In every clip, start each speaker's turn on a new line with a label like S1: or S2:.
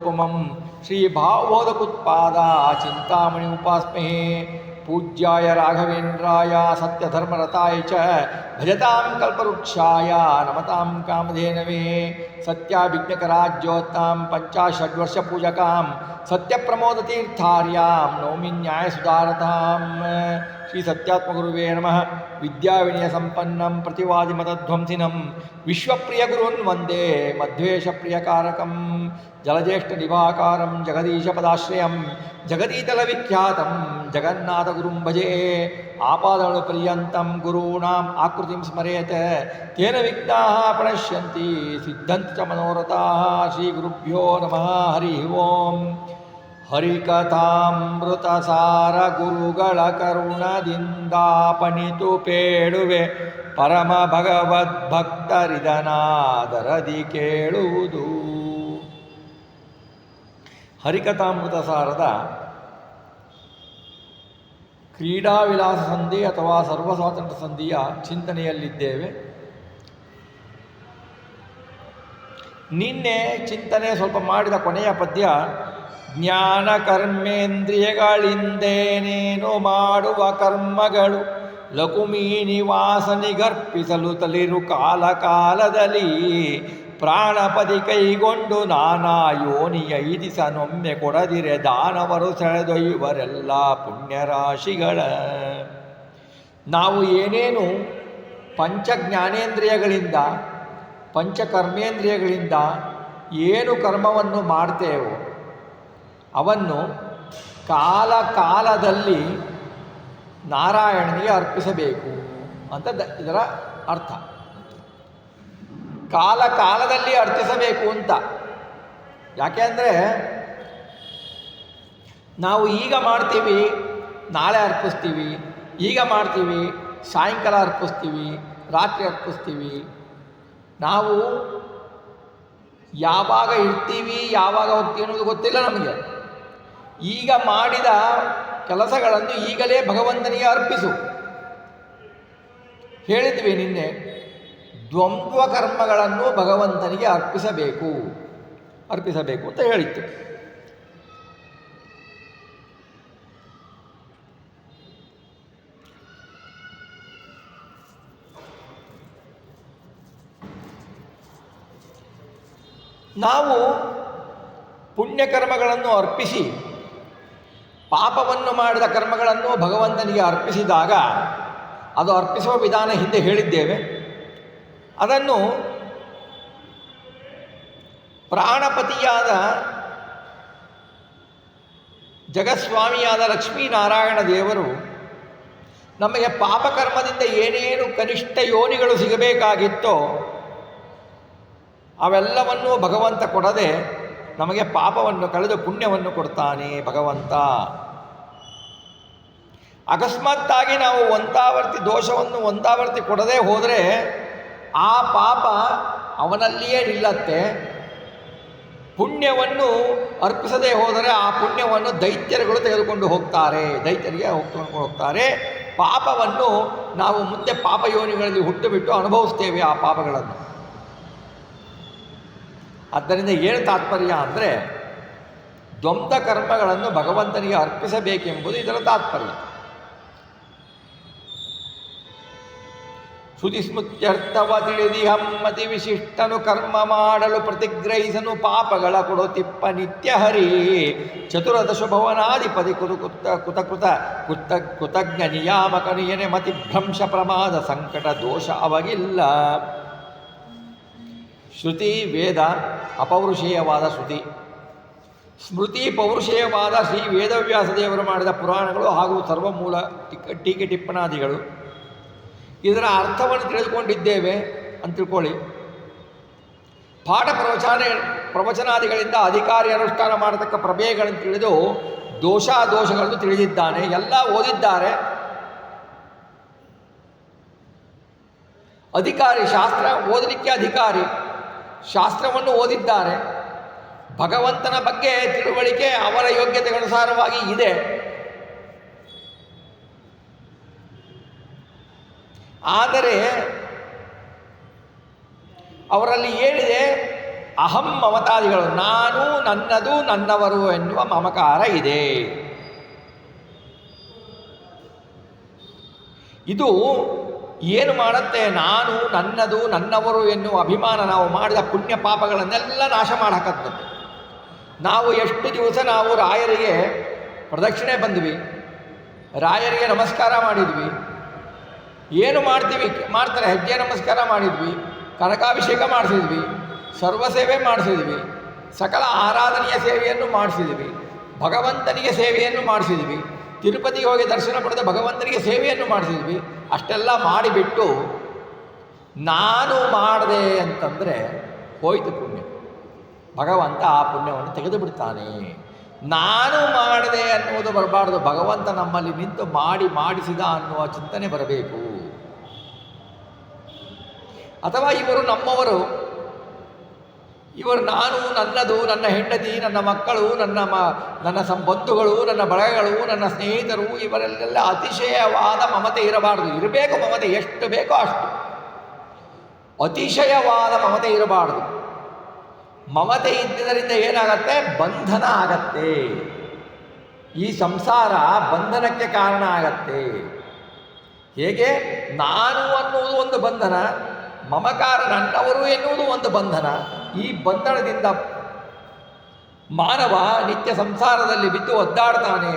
S1: उपमं श्रीभावोदकुत्पादा चिंतामणि उपास्महे पूज्याय राघवेन्द्राय सत्यधर्मरताय च भजतां कल्पवृक्षाय नमतां कामधेनवे सत्याभिज्ञकराज्योत्तां पञ्चाषड्वर्षपूजकां सत्यप्रमोदतीर्थार्यां नौमि न्यायसुधारतां श्री सत्यात्मगुरुवे नमः। विद्याविनयसम्पन्नं प्रतिवादिमतध्वंसिनं विश्वप्रियगुरुन् वन्दे मध्वेशप्रियकारकं जलज्येष्ठनिभाकारं जगदीशपदाश्रयं जगदीतलविख्यातं जगन्नाथगुरुं भजे। आपादपर्यन्तं गुरूणाम् आकृतिं स्मरेत् तेन विघ्नाः प्रणश्यन्ति सिद्धन्ति च मनोरथाः। श्रीगुरुभ्यो नमः। हरिः ओं। ಹರಿಕಥಾಮೃತಸಾರ ಗುರುಗಳ ಕರುಣದಿಂದಾಪಣಿತು ಪೇಳುವೆ ಪರಮ ಭಗವದ್ಭಕ್ತರಿದನಾದರದಿ ಕೇಳುವುದು. ಹರಿಕಥಾಮೃತಸಾರದ ಕ್ರೀಡಾವಿಲಾಸ ಸಂಧಿ ಅಥವಾ ಸರ್ವಸ್ವಾತಂತ್ರ್ಯ ಸಂಧಿಯ ಚಿಂತನೆಯಲ್ಲಿದ್ದೇವೆ. ನಿನ್ನೆ ಚಿಂತನೆ ಸ್ವಲ್ಪ ಮಾಡಿದ ಕೊನೆಯ ಪದ್ಯ, ಜ್ಞಾನ ಕರ್ಮೇಂದ್ರಿಯಗಳಿಂದೇನೇನು ಮಾಡುವ ಕರ್ಮಗಳು ಲಕುಮಿ ನಿವಾಸನಿಗರ್ಪಿಸಲು ತಲಿರು ಕಾಲ ಕಾಲದಲ್ಲಿ ಪ್ರಾಣಪದಿ ಕೈಗೊಂಡು ನಾನಾ ಯೋನಿಯ ಇದಿಸನೊಮ್ಮೆ ಕೊಡದಿರೆ ದಾನವರು ಸೆಳೆದೊಯ್ಯುವರೆಲ್ಲ ಪುಣ್ಯರಾಶಿಗಳ. ನಾವು ಏನೇನು ಪಂಚಜ್ಞಾನೇಂದ್ರಿಯಗಳಿಂದ ಪಂಚಕರ್ಮೇಂದ್ರಿಯಗಳಿಂದ ಏನು ಕರ್ಮವನ್ನು ಮಾಡ್ತೇವೋ ಅವನ್ನು ಕಾಲ ಕಾಲದಲ್ಲಿ ನಾರಾಯಣನಿಗೆ ಅರ್ಪಿಸಬೇಕು ಅಂತ ಇದರ ಅರ್ಥ. ಕಾಲ ಕಾಲದಲ್ಲಿ ಅರ್ಪಿಸಬೇಕು ಅಂತ. ಯಾಕೆ ಅಂದರೆ ನಾವು ಈಗ ಮಾಡ್ತೀವಿ ನಾಳೆ ಅರ್ಪಿಸ್ತೀವಿ, ಈಗ ಮಾಡ್ತೀವಿ ಸಾಯಂಕಾಲ ಅರ್ಪಿಸ್ತೀವಿ, ರಾತ್ರಿ ಅರ್ಪಿಸ್ತೀವಿ. ನಾವು ಯಾವಾಗ ಇರ್ತೀವಿ ಯಾವಾಗ ಹೋಗ್ತೀವಿ ಅನ್ನೋದು ಗೊತ್ತಿಲ್ಲ ನಮಗೆ. ಈಗ ಮಾಡಿದ ಕೆಲಸಗಳನ್ನು ಈಗಲೇ ಭಗವಂತನಿಗೆ ಅರ್ಪಿಸು. ಹೇಳಿದ್ವಿ ನಿನ್ನೆ, ದ್ವಂದ್ವ ಕರ್ಮಗಳನ್ನು ಭಗವಂತನಿಗೆ ಅರ್ಪಿಸಬೇಕು ಅಂತ ಹೇಳಿತ್ತು. ನಾವು ಪುಣ್ಯಕರ್ಮಗಳನ್ನು ಅರ್ಪಿಸಿ ಪಾಪವನ್ನು ಮಾಡಿದ ಕರ್ಮಗಳನ್ನು ಭಗವಂತನಿಗೆ ಅರ್ಪಿಸಿದಾಗ ಅದು ಅರ್ಪಿಸುವ ವಿಧಾನ ಹಿಂದೆ ಹೇಳಿದ್ದೇವೆ. ಅದನ್ನು ಪ್ರಾಣಪತಿಯಾದ ಜಗಸ್ವಾಮಿಯಾದ ಲಕ್ಷ್ಮೀನಾರಾಯಣ ದೇವರು ನಮಗೆ ಪಾಪಕರ್ಮದಿಂದ ಏನೇನು ಕನಿಷ್ಠ ಯೋನಿಗಳು ಸಿಗಬೇಕಾಗಿತ್ತೋ ಅವೆಲ್ಲವನ್ನೂ ಭಗವಂತ ಕೊಡದೆ ನಮಗೆ ಪಾಪವನ್ನು ಕಳೆದು ಪುಣ್ಯವನ್ನು ಕೊಡ್ತಾನೆ ಭಗವಂತ. ಅಕಸ್ಮಾತ್ತಾಗಿ ನಾವು ದೋಷವನ್ನು ಒಂದಾವರ್ತಿ ಕೊಡದೇ ಹೋದರೆ ಆ ಪಾಪ ಅವನಲ್ಲಿಯೇ ನಿಲ್ಲತ್ತೆ. ಪುಣ್ಯವನ್ನು ಅರ್ಪಿಸದೇ ಹೋದರೆ ಆ ಪುಣ್ಯವನ್ನು ದೈತ್ಯರುಗಳು ತೆಗೆದುಕೊಂಡು ಹೋಗ್ತಾರೆ. ಪಾಪವನ್ನು ನಾವು ಮುಂದೆ ಪಾಪಯೋನಿಗಳಲ್ಲಿ ಹುಟ್ಟುಬಿಟ್ಟು ಅನುಭವಿಸ್ತೇವೆ ಆ ಪಾಪಗಳನ್ನು. ಆದ್ದರಿಂದ ಏನು ತಾತ್ಪರ್ಯ ಅಂದರೆ, ದ್ವಂದ್ವ ಕರ್ಮಗಳನ್ನು ಭಗವಂತನಿಗೆ ಅರ್ಪಿಸಬೇಕೆಂಬುದು ಇದರ ತಾತ್ಪರ್ಯ. ಶ್ರುತಿಸ್ಮೃತ್ಯರ್ಥವ ತಿಳಿದಿಹಮ್ಮತಿ ವಿಶಿಷ್ಟನು ಕರ್ಮ ಮಾಡಲು ಪ್ರತಿಗ್ರಹಿಸನು ಪಾಪಗಳ ಕೊಡುತ್ತಿಪ್ಪ ನಿತ್ಯ ಹರಿ ಚತುರದಶ ಭುವನಾಧಿಪತಿ ಕೃತಜ್ಞ ನಿಯಾಮಕನಿಯನೆ ಮತಿಭ್ರಂಶ ಪ್ರಮಾದ ಸಂಕಟ ದೋಷ ಅವಗಿಲ್ಲ. ಶ್ರುತಿ ವೇದ ಅಪೌರುಷೇಯವಾದ ಶ್ರುತಿ, ಸ್ಮೃತಿ ಪೌರುಷೇಯವಾದ ಶ್ರೀ ವೇದವ್ಯಾಸ ದೇವರು ಮಾಡಿದ ಪುರಾಣಗಳು ಹಾಗೂ ಸರ್ವಮೂಲ ಟೀಕೆ ಟಿಪ್ಪಣಾದಿಗಳು. ಇದರ ಅರ್ಥವನ್ನು ತಿಳಿದುಕೊಂಡಿದ್ದೇವೆ ಅಂತ ತಿಳ್ಕೊಳ್ಳಿ. ಪಾಠ ಪ್ರವಚನಾದಿಗಳಿಂದ ಅಧಿಕಾರಿ ಅನುಷ್ಠಾನ ಮಾಡತಕ್ಕ ಪ್ರಮೇಯಗಳನ್ನು ತಿಳಿದು ದೋಷಗಳನ್ನು ತಿಳಿದಿದ್ದಾನೆ. ಎಲ್ಲ ಓದಿದ್ದಾರೆ. ಅಧಿಕಾರಿ, ಶಾಸ್ತ್ರ ಓದಲಿಕ್ಕೆ ಅಧಿಕಾರಿ, ಶಾಸ್ತ್ರವನ್ನು ಓದಿದ್ದಾರೆ. ಭಗವಂತನ ಬಗ್ಗೆ ತಿಳುವಳಿಕೆ ಅವರ ಯೋಗ್ಯತೆಗನುಸಾರವಾಗಿ ಇದೆ. ಆದರೆ ಅವರಲ್ಲಿ ಏನಿದೆ, ಅಹಂ ಮಮತಾದಿಗಳು, ನಾನು, ನನ್ನದು, ನನ್ನವರು ಎನ್ನುವ ಮಮಕಾರ ಇದೆ. ಇದು ಏನು ಮಾಡುತ್ತೆ? ನಾನು, ನನ್ನದು, ನನ್ನವರು ಎನ್ನುವ ಅಭಿಮಾನ, ನಾವು ಮಾಡಿದ ಪುಣ್ಯ ಪಾಪಗಳನ್ನೆಲ್ಲ ನಾಶ ಮಾಡಕತ್ತದ್ದು. ನಾವು ಎಷ್ಟು ದಿವಸ ನಾವು ರಾಯರಿಗೆ ಪ್ರದಕ್ಷಿಣೆ ಬಂದ್ವಿ, ರಾಯರಿಗೆ ನಮಸ್ಕಾರ ಮಾಡಿದ್ವಿ, ಏನು ಮಾಡ್ತಾರೆ, ಹೆಜ್ಜೆ ನಮಸ್ಕಾರ ಮಾಡಿದ್ವಿ, ಕನಕಾಭಿಷೇಕ ಮಾಡಿಸಿದ್ವಿ, ಸರ್ವಸೇವೆ ಮಾಡಿಸಿದ್ವಿ, ಸಕಲ ಆರಾಧನೆಯ ಸೇವೆಯನ್ನು ಮಾಡಿಸಿದ್ವಿ, ಭಗವಂತನಿಗೆ ಸೇವೆಯನ್ನು ಮಾಡಿಸಿದ್ವಿ, ತಿರುಪತಿಗೆ ಹೋಗಿ ದರ್ಶನ ಪಡೆದ ಭಗವಂತನಿಗೆ ಸೇವೆಯನ್ನು ಮಾಡಿಸಿದ್ವಿ. ಅಷ್ಟೆಲ್ಲ ಮಾಡಿಬಿಟ್ಟು ನಾನು ಮಾಡಿದೆ ಅಂತಂದರೆ ಹೋಯಿತು ಪುಣ್ಯ. ಭಗವಂತ ಆ ಪುಣ್ಯವನ್ನು ತೆಗೆದು ಬಿಡ್ತಾನೆ. ನಾನು ಮಾಡಿದೆ ಅನ್ನುವುದು ಬರಬಾರ್ದು, ಭಗವಂತ ನಮ್ಮಲ್ಲಿ ನಿಂತು ಮಾಡಿಸಿದ ಅನ್ನುವ ಚಿಂತನೆ ಬರಬೇಕು. ಅಥವಾ ಇವರು ನಮ್ಮವರು, ಇವರು ನಾನು, ನನ್ನದು, ನನ್ನ ಹೆಂಡತಿ, ನನ್ನ ಮಕ್ಕಳು, ನನ್ನ ಬಂಧುಗಳು, ನನ್ನ ಬಳಗಗಳು, ನನ್ನ ಸ್ನೇಹಿತರು, ಇವರೆಲ್ಲ ಅತಿಶಯವಾದ ಮಮತೆ ಇರಬಾರ್ದು. ಇರಬೇಕು ಮಮತೆ, ಎಷ್ಟು ಬೇಕೋ ಅಷ್ಟು. ಅತಿಶಯವಾದ ಮಮತೆ ಇರಬಾರ್ದು. ಮಮತೆ ಇದ್ದುದರಿಂದ ಏನಾಗತ್ತೆ? ಬಂಧನ ಆಗತ್ತೆ. ಈ ಸಂಸಾರ ಬಂಧನಕ್ಕೆ ಕಾರಣ ಆಗತ್ತೆ. ಹೇಗೆ? ನಾನು ಅನ್ನುವುದು ಒಂದು ಬಂಧನ, ಮಮಕಾರ ನನ್ನವರು ಎನ್ನುವುದು ಒಂದು ಬಂಧನ. ಈ ಬಂಧನದಿಂದ ಮಾನವ ನಿತ್ಯ ಸಂಸಾರದಲ್ಲಿ ಬಿದ್ದು ಒದ್ದಾಡ್ತಾನೆ.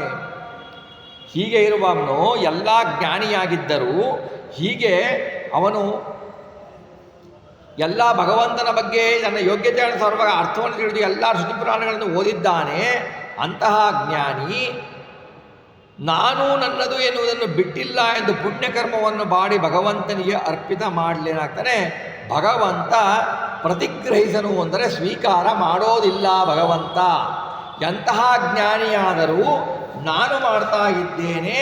S1: ಹೀಗೆ ಇರುವವನು ಎಲ್ಲ ಜ್ಞಾನಿಯಾಗಿದ್ದರೂ, ಹೀಗೆ ಅವನು ಎಲ್ಲ ಭಗವಂತನ ಬಗ್ಗೆ ತನ್ನ ಯೋಗ್ಯತೆಯನ್ನು ಸರ್ವಾಗ ಅರ್ಥವನ್ನು ತಿಳಿದು ಎಲ್ಲ ಶ್ರುತಿ ಪುರಾಣಗಳನ್ನು ಓದಿದ್ದಾನೆ. ಅಂತಹ ಜ್ಞಾನಿ ನಾನು, ನನ್ನದು ಎನ್ನುವುದನ್ನು ಬಿಟ್ಟಿಲ್ಲ ಎಂದು ಪುಣ್ಯಕರ್ಮವನ್ನು ಮಾಡಿ ಭಗವಂತನಿಗೆ ಅರ್ಪಿತ ಮಾಡಲೇನಾಗ್ತಾನೆ? ಭಗವಂತ ಪ್ರತಿಗ್ರಹಿಸನು ಅಂದರೆ ಸ್ವೀಕಾರ ಮಾಡೋದಿಲ್ಲ ಭಗವಂತ. ಎಂತಹ ಜ್ಞಾನಿಯಾದರೂ ನಾನು ಮಾಡ್ತಾ ಇದ್ದೇನೆ,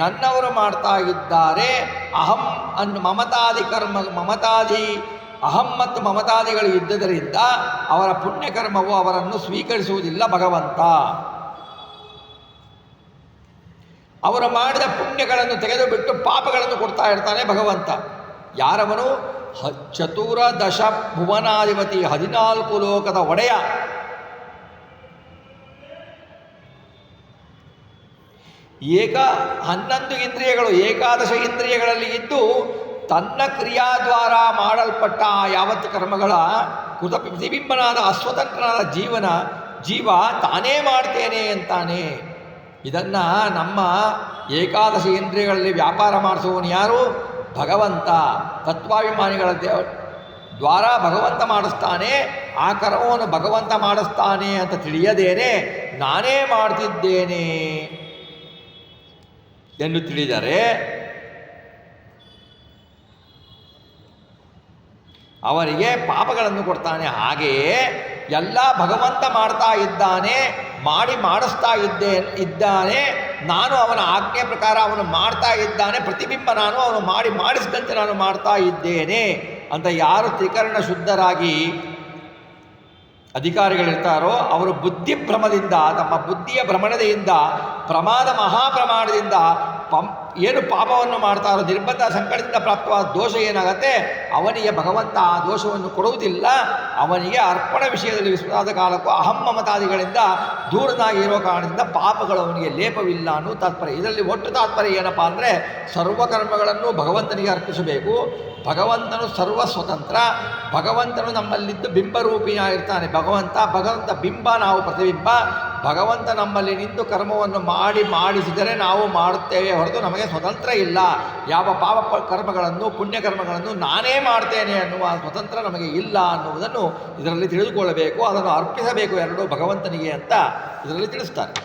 S1: ನನ್ನವರು ಮಾಡ್ತಾ ಇದ್ದಾರೆ, ಅಹಂ ಮಮತಾದಿ ಅಹಂ ಮತ್ತು ಮಮತಾದಿಗಳು ಇದ್ದುದರಿಂದ ಅವರ ಪುಣ್ಯಕರ್ಮವು ಅವರನ್ನು ಸ್ವೀಕರಿಸುವುದಿಲ್ಲ ಭಗವಂತ. ಅವರು ಮಾಡಿದ ಪುಣ್ಯಗಳನ್ನು ತೆಗೆದು ಬಿಟ್ಟು ಪಾಪಗಳನ್ನು ಕೊಡ್ತಾ ಇರ್ತಾನೆ ಭಗವಂತ. ಯಾರವನು? ಚತುರ್ದಶ ಭುವನಾಧಿಪತಿ, 14 ಲೋಕದ ಒಡೆಯ. ಏಕ 11 ಇಂದ್ರಿಯಗಳು, ಏಕಾದಶ ಇಂದ್ರಿಯಗಳಲ್ಲಿ ಇದ್ದು ತನ್ನ ಕ್ರಿಯಾದ್ವಾರ ಮಾಡಲ್ಪಟ್ಟ ಯಾವತ್ತು ಕರ್ಮಗಳ ಪ್ರತಿಬಿಂಬನಾದ ಅಸ್ವತಂತ್ರನಾದ ಜೀವ ತಾನೇ ಮಾಡ್ತೇನೆ ಅಂತಾನೆ. ಇದನ್ನು ನಮ್ಮ ಏಕಾದಶ ಇಂದ್ರಿಯಗಳಲ್ಲಿ ವ್ಯಾಪಾರ ಮಾಡಿಸುವವನು ಯಾರು? ಭಗವಂತ. ತತ್ವಾಭಿಮಾನಿಗಳ ದ್ವಾರ ಭಗವಂತ ಮಾಡಿಸ್ತಾನೆ, ಆ ಕರ್ಮವನ್ನು ಭಗವಂತ ಮಾಡಿಸ್ತಾನೆ ಅಂತ ತಿಳಿಯದೇನೆ ನಾನೇ ಮಾಡ್ತಿದ್ದೇನೆ ಎಂದು ತಿಳಿದರೆ ಅವರಿಗೆ ಪಾಪಗಳನ್ನು ಕೊಡ್ತಾನೆ. ಹಾಗೆಯೇ ಎಲ್ಲ ಭಗವಂತ ಮಾಡ್ತಾ ಇದ್ದಾನೆ, ಮಾಡಿಸ್ತಾ ಇದ್ದಾನೆ. ನಾನು ಅವನ ಆಜ್ಞೆ ಪ್ರಕಾರ ಅವನು ಮಾಡ್ತಾ ಇದ್ದಾನೆ, ಪ್ರತಿಬಿಂಬ ನಾನು, ಅವನು ಮಾಡಿಸಿದಂತೆ ನಾನು ಮಾಡ್ತಾ ಇದ್ದೇನೆ ಅಂತ ಯಾರು ತ್ರಿಕರಣ ಶುದ್ಧರಾಗಿ ಅಧಿಕಾರಿಗಳಿರ್ತಾರೋ ಅವರು ಬುದ್ಧಿಭ್ರಮದಿಂದ, ತಮ್ಮ ಬುದ್ಧಿಯ ಭ್ರಮಣತೆಯಿಂದ, ಮಹಾಪ್ರಮಾಣದಿಂದ ಏನು ಪಾಪವನ್ನು ಮಾಡ್ತಾರೋ, ನಿರ್ಬಂಧ ಸಂಕಟದಿಂದ ಪ್ರಾಪ್ತವಾದ ದೋಷ ಏನಾಗತ್ತೆ? ಅವನಿಗೆ ಭಗವಂತ ಆ ದೋಷವನ್ನು ಕೊಡುವುದಿಲ್ಲ. ಅವನಿಗೆ ಅರ್ಪಣ ವಿಷಯದಲ್ಲಿ ವಿಶ್ವಾಸ ಕಾಲಕ್ಕೂ ಅಹಂ ಮಮತಾದಿಗಳಿಂದ ದೂರನಾಗಿ ಇರೋ ಕಾರಣದಿಂದ ಪಾಪಗಳು ಅವನಿಗೆ ಲೇಪವಿಲ್ಲ ಅನ್ನೋ ತಾತ್ಪರ್ಯ. ಇದರಲ್ಲಿ ಒಟ್ಟು ತಾತ್ಪರ್ಯ ಏನಪ್ಪ ಅಂದರೆ, ಸರ್ವಕರ್ಮಗಳನ್ನು ಭಗವಂತನಿಗೆ ಅರ್ಪಿಸಬೇಕು. ಭಗವಂತನು ಸರ್ವ ಸ್ವತಂತ್ರ. ಭಗವಂತನು ನಮ್ಮಲ್ಲಿದ್ದು ಬಿಂಬರೂಪಿಯಾಗಿರ್ತಾನೆ. ಭಗವಂತ ಬಿಂಬ, ನಾವು ಪ್ರತಿಬಿಂಬ. ಭಗವಂತ ನಮ್ಮಲ್ಲಿ ನಿಂತು ಕರ್ಮವನ್ನು ಮಾಡಿಸಿದರೆ ನಾವು ಮಾಡುತ್ತೇವೆ ಹೊರತು ನಮಗೆ ಸ್ವತಂತ್ರ ಇಲ್ಲ. ಯಾವ ಪಾಪ ಕರ್ಮಗಳನ್ನು ಪುಣ್ಯಕರ್ಮಗಳನ್ನು ನಾನೇ ಮಾಡ್ತೇನೆ ಅನ್ನುವ ಸ್ವತಂತ್ರ ನಮಗೆ ಇಲ್ಲ ಅನ್ನುವುದನ್ನು ಇದರಲ್ಲಿ ತಿಳಿದುಕೊಳ್ಳಬೇಕು. ಅದನ್ನು ಅರ್ಪಿಸಬೇಕು ಎರಡೂ ಭಗವಂತನಿಗೆ ಅಂತ ಇದರಲ್ಲಿ ತಿಳಿಸ್ತಾರೆ.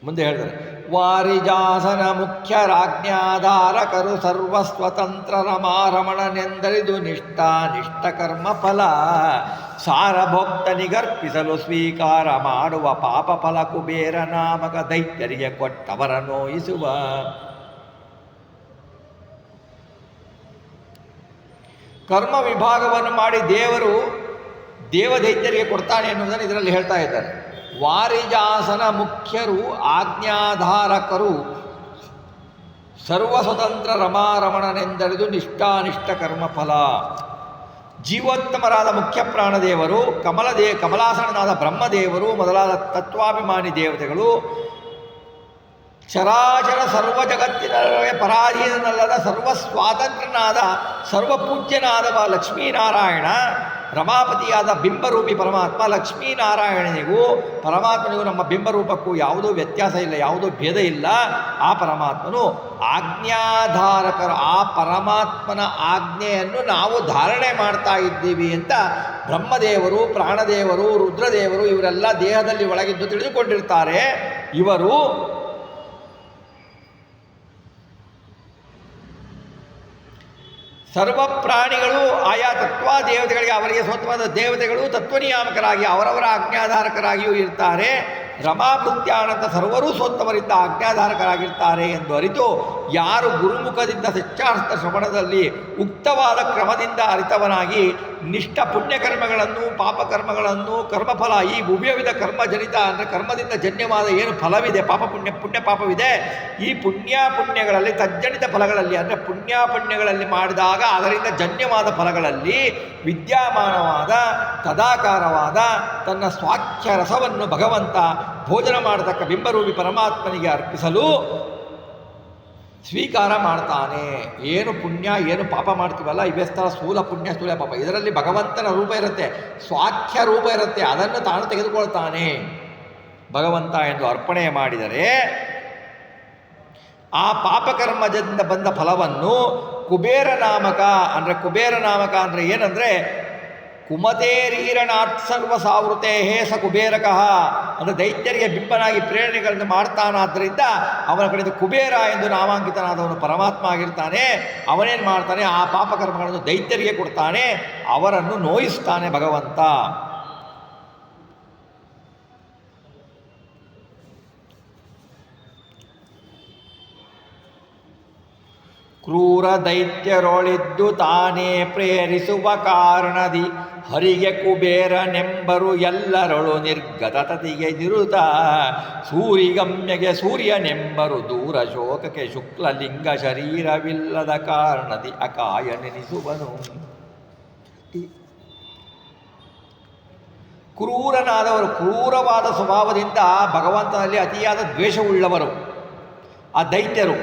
S1: ಮುಂದೆ ಹೇಳಿದರೆ, ವಾರಿಜಾಸನ ಮುಖ್ಯ ರಾಜ್ಞಾಧಾರಕರು ಸರ್ವಸ್ವತಂತ್ರ ರಮಾರಮಣನೆಂದರಿದು ನಿಷ್ಠ ಕರ್ಮ ಫಲ ಸಾರಭೋಕ್ತನಿಗರ್ಪಿಸಲು ಸ್ವೀಕಾರ ಮಾಡುವ ಪಾಪ ಫಲ ಕುಬೇರ ನಾಮಕ ದೈತ್ಯರಿಗೆ ಕೊಟ್ಟವರ ನೋಯಿಸುವ. ಕರ್ಮ ವಿಭಾಗವನ್ನು ಮಾಡಿ ದೇವದೈತ್ಯರಿಗೆ ಕೊಡ್ತಾನೆ ಎನ್ನುವುದನ್ನು ಇದರಲ್ಲಿ ಹೇಳ್ತಾ ಇದ್ದಾರೆ. ವಾರಿಜಾಸನ ಮುಖ್ಯರು ಆಜ್ಞಾಧಾರಕರು ಸರ್ವಸ್ವತಂತ್ರ ರಮಾರಮಣನೆಂದರಿದು ನಿಷ್ಠಾನಿಷ್ಠ ಕರ್ಮಫಲ. ಜೀವೋತ್ತಮರಾದ ಮುಖ್ಯ ಪ್ರಾಣದೇವರು, ಕಮಲಾಸನನಾದ ಬ್ರಹ್ಮದೇವರು ಮೊದಲಾದ ತತ್ವಾಭಿಮಾನಿ ದೇವತೆಗಳು, ಚರಾಚರ ಸರ್ವ ಜಗತ್ತಿನೊಳಗೆ ಪರಾಧೀನನಲ್ಲದ ಸರ್ವ ಸ್ವಾತಂತ್ರ್ಯನಾದ ಸರ್ವಪೂಜ್ಯನಾದ ಲಕ್ಷ್ಮೀನಾರಾಯಣ, ರಮಾಪತಿಯಾದ ಬಿಂಬರೂಪಿ ಪರಮಾತ್ಮ ಲಕ್ಷ್ಮೀನಾರಾಯಣನಿಗೂ ಪರಮಾತ್ಮನಿಗೂ ನಮ್ಮ ಬಿಂಬರೂಪಕ್ಕೂ ಯಾವುದೂ ವ್ಯತ್ಯಾಸ ಇಲ್ಲ, ಯಾವುದೂ ಭೇದ ಇಲ್ಲ. ಆ ಪರಮಾತ್ಮನು ಆಜ್ಞಾಧಾರಕರು, ಆ ಪರಮಾತ್ಮನ ಆಜ್ಞೆಯನ್ನು ನಾವು ಧಾರಣೆ ಮಾಡ್ತಾ ಇದ್ದೀವಿ ಅಂತ ಬ್ರಹ್ಮದೇವರು, ಪ್ರಾಣದೇವರು, ರುದ್ರದೇವರು ಇವರೆಲ್ಲ ದೇಹದಲ್ಲಿ ಒಳಗಿದ್ದು ತಿಳಿದುಕೊಂಡಿರ್ತಾರೆ. ಇವರು ಸರ್ವ ಪ್ರಾಣಿಗಳು ಆಯಾ ದೇವತೆಗಳಿಗೆ ಅವರಿಗೆ ಸ್ವತಃವಾದ ದೇವತೆಗಳು ತತ್ವನಿಯಾಮಕರಾಗಿ ಅವರವರ ಆಜ್ಞಾಧಾರಕರಾಗಿಯೂ ಇರ್ತಾರೆ. ರಮಾಭೃತ್ಯಾನಂತ ಸರ್ವರೂ ಸ್ವತ್ತವರಿಂದ ಆಜ್ಞಾಧಾರಕರಾಗಿರ್ತಾರೆ ಎಂದು ಅರಿತು ಯಾರು ಗುರುಮುಖದಿಂದ ಸಚ್ಚಾರ್ಥ ಶ್ರವಣದಲ್ಲಿ ಉಕ್ತವಾದ ಕ್ರಮದಿಂದ ಅರಿತವನಾಗಿ ನಿಷ್ಠ ಪುಣ್ಯಕರ್ಮಗಳನ್ನು ಪಾಪಕರ್ಮಗಳನ್ನು ಕರ್ಮಫಲ ಈ ಉಭಯವಿಧ ಕರ್ಮಜನಿತ ಅಂದರೆ ಕರ್ಮದಿಂದ ಜನ್ಯವಾದ ಏನು ಫಲವಿದೆ ಪುಣ್ಯ ಪಾಪವಿದೆ, ಈ ಪುಣ್ಯಗಳಲ್ಲಿ ತಜ್ಜನಿತ ಫಲಗಳಲ್ಲಿ ಅಂದರೆ ಪುಣ್ಯಗಳಲ್ಲಿ ಮಾಡಿದಾಗ ಅದರಿಂದ ಜನ್ಯವಾದ ಫಲಗಳಲ್ಲಿ ವಿದ್ಯಮಾನವಾದ ತದಾಕಾರವಾದ ತನ್ನ ಸ್ವಾಖ್ಯ ರಸವನ್ನು ಭಗವಂತ ಭೋಜನ ಮಾಡತಕ್ಕ ಬಿಂಬರೂಪಿ ಪರಮಾತ್ಮನಿಗೆ ಅರ್ಪಿಸಲು ಸ್ವೀಕಾರ ಮಾಡ್ತಾನೆ. ಏನು ಪುಣ್ಯ ಏನು ಪಾಪ ಮಾಡ್ತೀವಲ್ಲ ಇವೆಸ್ತರ ಸ್ಥೂಲ ಪುಣ್ಯ ಸ್ಥೂಲ ಪಾಪ, ಇದರಲ್ಲಿ ಭಗವಂತನ ರೂಪ ಇರುತ್ತೆ, ಸ್ವಾಖ್ಯ ರೂಪ ಇರುತ್ತೆ, ಅದನ್ನು ತಾನು ತೆಗೆದುಕೊಳ್ತಾನೆ ಭಗವಂತ ಎಂದು ಅರ್ಪಣೆ ಮಾಡಿದರೆ ಆ ಪಾಪಕರ್ಮದಿಂದ ಬಂದ ಫಲವನ್ನು ಕುಬೇರ ನಾಮಕ ಅಂದರೆ ಏನಂದರೆ ಕುಮತೇರೀರಣಾತ್ ಸರ್ವ ಸಾವೃತೆ ಸ ಕುಬೇರಕಃ ಅಂದರೆ ದೈತ್ಯರಿಗೆ ಬಿಂಬನಾಗಿ ಪ್ರೇರಣೆಗಳನ್ನು ಮಾಡ್ತಾನಾದ್ದರಿಂದ ಅವನ ಕಡೆಯಿಂದ ಕುಬೇರ ಎಂದು ನಾಮಾಂಕಿತನಾದವನು ಪರಮಾತ್ಮ ಆಗಿರ್ತಾನೆ. ಅವನೇನು ಮಾಡ್ತಾನೆ, ಆ ಪಾಪಕರ್ಮಗಳನ್ನು ದೈತ್ಯರಿಗೆ ಕೊಡ್ತಾನೆ, ಅವರನ್ನು ನೋಯಿಸ್ತಾನೆ ಭಗವಂತ. ಕ್ರೂರ ದೈತ್ಯರೊಳಿದ್ದು ತಾನೇ ಪ್ರೇರಿಸುವ ಕಾರಣದಿ ಹರಿಗೆ ಕುಬೇರನೆಂಬರು ಎಲ್ಲರೊಳು ನಿರ್ಗತತಿಗೆ ನಿರುತ ಸೂರಿಗಮ್ಯಗೆ ಸೂರ್ಯನೆಂಬರು ದೂರ ಶೋಕಕ್ಕೆ ಶುಕ್ಲಲಿಂಗ ಶರೀರವಿಲ್ಲದ ಕಾರಣದಿ ಅಕಾಯ ನೆನೆಸುವನು. ಕ್ರೂರನಾದವರು, ಕ್ರೂರವಾದ ಸ್ವಭಾವದಿಂದ ಭಗವಂತನಲ್ಲಿ ಅತಿಯಾದ ದ್ವೇಷವುಳ್ಳವರು ಆ ದೈತ್ಯರು.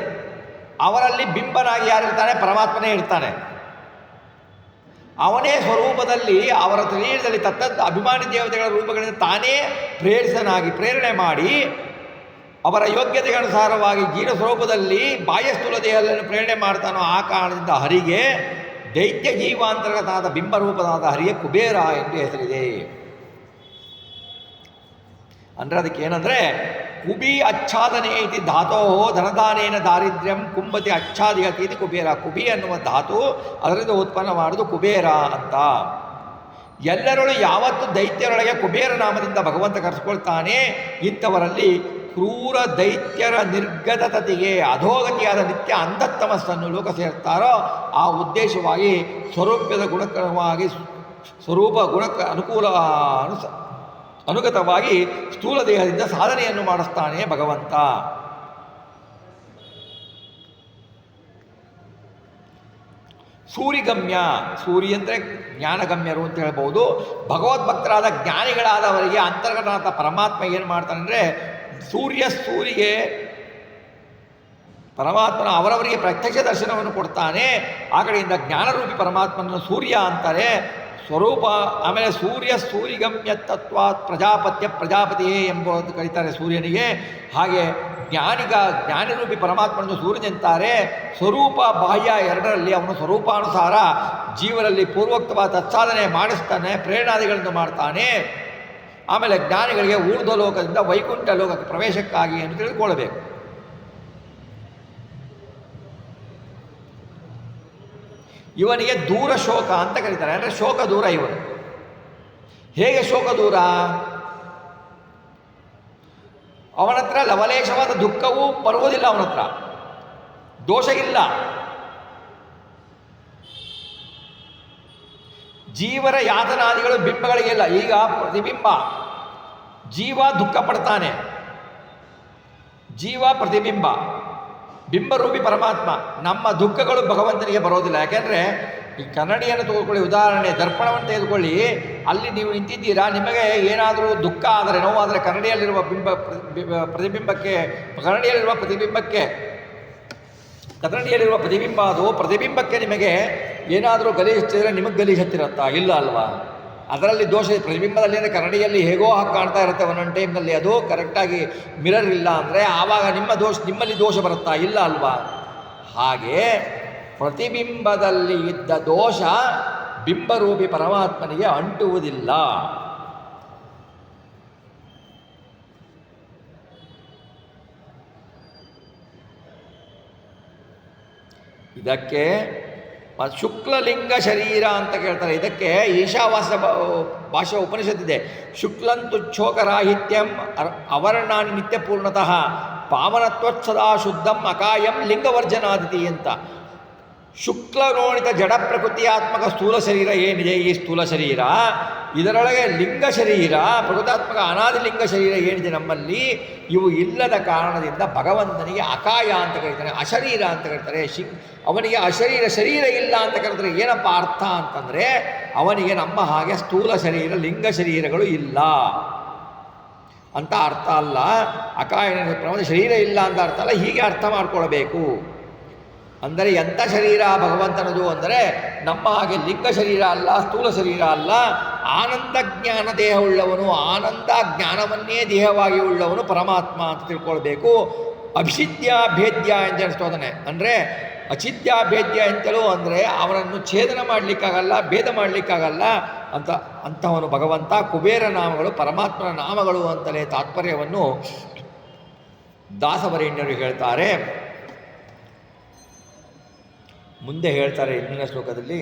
S1: ಅವರಲ್ಲಿ ಬಿಂಬನಾಗಿ ಯಾರಿರ್ತಾನೆ, ಪರಮಾತ್ಮನೇ ಇರ್ತಾನೆ. ಅವನೇ ಸ್ವರೂಪದಲ್ಲಿ ಅವರ ಶರೀರದಲ್ಲಿ ತತ್ತದ ಅಭಿಮಾನಿ ದೇವತೆಗಳ ರೂಪಗಳಿಂದ ತಾನೇ ಪ್ರೇರಣೆ ಮಾಡಿ ಅವರ ಯೋಗ್ಯತೆಗನುಸಾರವಾಗಿ ಜೀವ ಸ್ವರೂಪದಲ್ಲಿ ಬಾಹ್ಯ ಸ್ಥೂಲ ದೇಹಗಳನ್ನು ಪ್ರೇರಣೆ ಮಾಡ್ತಾನೋ ಆ ಕಾರಣದಿಂದ ಹರಿಗೆ ದೈತ್ಯ ಜೀವಾಂತರ್ಗತನಾದ ಬಿಂಬರೂಪನಾದ ಹರಿಗೆ ಕುಬೇರ ಎಂದು ಹೆಸರಿದೆ. ಅಂದರೆ ಅದಕ್ಕೆ ಏನಂದರೆ ಕುಬಿ ಅಚ್ಛಾದನೆ ಇತಿ ಧಾತೋ ಧನದಾನೇನ ದಾರಿದ್ರ್ಯಂ ಕುಂಭತಿ ಅಚ್ಛಾದಿಯತಿ ಇತಿ ಕುಬೇರ. ಕುಬಿ ಅನ್ನುವ ಧಾತು ಅದರಿಂದ ಉತ್ಪನ್ನ ಮಾಡೋದು ಕುಬೇರ ಅಂತ. ಎಲ್ಲರೊಳು ಯಾವತ್ತು ದೈತ್ಯರೊಳಗೆ ಕುಬೇರ ನಾಮದಿಂದ ಭಗವಂತ ಕರೆಸ್ಕೊಳ್ತಾನೆ, ಇಂಥವರಲ್ಲಿ ಕ್ರೂರ ದೈತ್ಯರ ನಿರ್ಗತತೆಗೆ ಅಧೋಗತಿಯಾದ ನಿತ್ಯ ಅಂಧತ್ತಮಸ್ಸನ್ನು ಲೋಕ ಸೇರ್ತಾರೋ ಆ ಉದ್ದೇಶವಾಗಿ ಸ್ವರೂಪದ ಗುಣಕ್ರಮವಾಗಿ ಸ್ವರೂಪ ಗುಣಕ್ಕೆ ಅನುಗತವಾಗಿ ಸ್ಥೂಲ ದೇಹದಿಂದ ಸಾಧನೆಯನ್ನು ಮಾಡಿಸ್ತಾನೆ ಭಗವಂತ. ಸೂರಿಗಮ್ಯ, ಸೂರಿ ಅಂದರೆ ಜ್ಞಾನಗಮ್ಯರು ಅಂತ ಹೇಳ್ಬೋದು. ಭಗವದ್ಭಕ್ತರಾದ ಜ್ಞಾನಿಗಳಾದವರಿಗೆ ಅಂತರ್ಗತನಾದ ಪರಮಾತ್ಮ ಏನು ಮಾಡ್ತಾನೆ ಅಂದರೆ ಸೂರಿಗೆ ಪರಮಾತ್ಮನ ಅವರವರಿಗೆ ಪ್ರತ್ಯಕ್ಷ ದರ್ಶನವನ್ನು ಕೊಡ್ತಾನೆ. ಆ ಕಡೆಯಿಂದ ಜ್ಞಾನರೂಪಿ ಪರಮಾತ್ಮನನ್ನು ಸೂರ್ಯ ಅಂತಾರೆ ಸ್ವರೂಪ. ಆಮೇಲೆ ಸೂರಿಗಮ್ಯ ತತ್ವಾತ್ ಪ್ರಜಾಪತಿಯೇ ಎಂಬುದು ಕರೀತಾರೆ ಸೂರ್ಯನಿಗೆ. ಹಾಗೆ ಜ್ಞಾನಿರೂಪಿ ಪರಮಾತ್ಮನನ್ನು ಸೂರ್ಯನೆಂತಾರೆ. ಸ್ವರೂಪ ಬಾಹ್ಯ ಎರಡರಲ್ಲಿ ಅವನು ಸ್ವರೂಪಾನುಸಾರ ಜೀವರಲ್ಲಿ ಪೂರ್ವೋಕ್ತವಾದ ತತ್ಸಾಧನೆ ಮಾಡಿಸ್ತಾನೆ, ಪ್ರೇರಣಾದಿಗಳನ್ನು ಮಾಡ್ತಾನೆ. ಆಮೇಲೆ ಜ್ಞಾನಿಗಳಿಗೆ ಊರ್ಧ್ವ ಲೋಕದಿಂದ ವೈಕುಂಠ ಲೋಕಕ್ಕೆ ಪ್ರವೇಶಕ್ಕಾಗಿ ಎಂದು ತಿಳಿದುಕೊಳ್ಳಬೇಕು. ಇವನಿಗೆ ದೂರ ಶೋಕ ಅಂತ ಕರೀತಾರೆ, ಅಂದರೆ ಶೋಕ ದೂರ ಇವನು. ಹೇಗೆ ಶೋಕ ದೂರ? ಅವನ ಹತ್ರ ಲವಲೇಶವಾದ ದುಃಖವೂ ಬರುವುದಿಲ್ಲ, ಅವನ ಹತ್ರ ದೋಷ ಇಲ್ಲ. ಜೀವರ ಯಾತನಾದಿಗಳು ಬಿಂಬಗಳಿಗಿಲ್ಲ. ಈಗ ಪ್ರತಿಬಿಂಬ ಜೀವ ದುಃಖ ಪಡ್ತಾನೆ, ಜೀವ ಪ್ರತಿಬಿಂಬ, ಬಿಂಬರೂಪಿ ಪರಮಾತ್ಮ. ನಮ್ಮ ದುಃಖಗಳು ಭಗವಂತನಿಗೆ ಬರೋದಿಲ್ಲ. ಯಾಕೆಂದರೆ ಈ ಕನ್ನಡಿಯನ್ನು ತೆಗೆದುಕೊಳ್ಳಿ, ಉದಾಹರಣೆ ದರ್ಪಣವನ್ನು ತೆಗೆದುಕೊಳ್ಳಿ. ಅಲ್ಲಿ ನೀವು ನಿಂತಿದ್ದೀರಾ, ನಿಮಗೆ ಏನಾದರೂ ದುಃಖ ಆದರೆ, ನೋವಾದರೆ ಕನ್ನಡಿಯಲ್ಲಿರುವ ಪ್ರತಿಬಿಂಬಕ್ಕೆ ಅದು ಪ್ರತಿಬಿಂಬಕ್ಕೆ ನಿಮಗೆ ಏನಾದರೂ ಗಲೀಜು ಹಚ್ಚಿದರೆ ನಿಮಗೆ ಗಲೀಜು ಹತ್ತಿರುತ್ತಾ? ಇಲ್ಲ ಅಲ್ವಾ? ಅದರಲ್ಲಿ ದೋಷ ಪ್ರತಿಬಿಂಬದಲ್ಲಿ ಅಂದರೆ ಕನ್ನಡಿಯಲ್ಲಿ ಹೇಗೋ ಹಾಗೆ ಕಾಣ್ತಾ ಇರುತ್ತೆ ಒಂದೊಂದು ಟೈಮ್ನಲ್ಲಿ, ಅದು ಕರೆಕ್ಟಾಗಿ ಮಿರರ್ ಇಲ್ಲ ಅಂದರೆ ಆವಾಗ ನಿಮ್ಮಲ್ಲಿ ದೋಷ ಬರುತ್ತಾ? ಇಲ್ಲ ಅಲ್ವಾ? ಹಾಗೆ ಪ್ರತಿಬಿಂಬದಲ್ಲಿ ಇದ್ದ ದೋಷ ಬಿಂಬರೂಪಿ ಪರಮಾತ್ಮನಿಗೆ ಅಂಟುವುದಿಲ್ಲ. ಇದಕ್ಕೆ ಶುಕ್ಲಲಿಂಗ ಶರೀರ ಅಂತ ಕೇಳ್ತಾರೆ. ಇದಕ್ಕೆ ಈಶಾವಾಸ್ಯ ಭಾಷೆ ಉಪನಿಷತ್ತಿದೆ. ಶುಕ್ಲಂತುಚ್ಛೋಕರಾಹಿತ್ಯಂ ಅವರ್ಣಾನಿ ನಿತ್ಯಪೂರ್ಣತಃ ಪಾವನತ್ವತ್ಸದಾ ಶುದ್ಧಂ ಅಕಾಯಂ ಲಿಂಗವರ್ಜನಾದಿತಿ ಅಂತ. ಶುಕ್ಲನೋಣಿತ ಜಡ ಪ್ರಕೃತಿಯಾತ್ಮಕ ಸ್ಥೂಲ ಶರೀರ ಏನಿದೆ, ಈ ಸ್ಥೂಲ ಶರೀರ, ಇದರೊಳಗೆ ಲಿಂಗ ಶರೀರ, ಪ್ರಕೃತಾತ್ಮಕ ಅನಾದಿ ಲಿಂಗ ಶರೀರ ಏನಿದೆ ನಮ್ಮಲ್ಲಿ, ಇವು ಇಲ್ಲದ ಕಾರಣದಿಂದ ಭಗವಂತನಿಗೆ ಅಕಾಯ ಅಂತ ಕರೀತಾರೆ, ಅಶರೀರ ಅಂತ ಕರೀತಾರೆ. ಅವನಿಗೆ ಅಶರೀರ, ಶರೀರ ಇಲ್ಲ ಅಂತ ಕರೀತಾರೆ. ಏನಪ್ಪ ಅರ್ಥ ಅಂತಂದರೆ, ಅವನಿಗೆ ನಮ್ಮ ಹಾಗೆ ಸ್ಥೂಲ ಶರೀರ, ಲಿಂಗ ಶರೀರಗಳು ಇಲ್ಲ ಅಂತ ಅರ್ಥ ಅಲ್ಲ. ಅಕಾಯ ಶರೀರ ಇಲ್ಲ ಅಂತ ಅರ್ಥ ಅಲ್ಲ, ಹೀಗೆ ಅರ್ಥ ಮಾಡ್ಕೊಳ್ಬೇಕು. ಅಂದರೆ ಎಂಥ ಶರೀರ ಭಗವಂತನದು ಅಂದರೆ ನಮ್ಮ ಹಾಗೆ ಲಿಂಗ ಶರೀರ ಅಲ್ಲ, ಸ್ಥೂಲ ಶರೀರ ಅಲ್ಲ, ಆನಂದ ಜ್ಞಾನ ದೇಹವುಳ್ಳವನು, ಆನಂದ ಜ್ಞಾನವನ್ನೇ ದೇಹವಾಗಿ ಉಳ್ಳವನು ಪರಮಾತ್ಮ ಅಂತ ತಿಳ್ಕೊಳ್ಬೇಕು. ಅಭಿಷಿದ್ಯಾಭೇದ್ಯ ಅಂತ ಅನಿಸ್ತೋದನೆ ಅಂದರೆ ಅಚಿದ್ಯಾಭೇದ್ಯ ಅಂತಲೂ ಅಂದರೆ ಅವನನ್ನು ಛೇದನ ಮಾಡಲಿಕ್ಕಾಗಲ್ಲ, ಭೇದ ಮಾಡಲಿಕ್ಕಾಗಲ್ಲ ಅಂತಹವನು ಭಗವಂತ. ಕುಬೇರ ನಾಮಗಳು ಪರಮಾತ್ಮನ ನಾಮಗಳು ಅಂತಲೇ ತಾತ್ಪರ್ಯವನ್ನು ದಾಸವರೇಣ್ಯರು ಹೇಳ್ತಾರೆ. ಮುಂದೆ ಹೇಳ್ತಾರೆ ಇಂದಿನ ಶ್ಲೋಕದಲ್ಲಿ,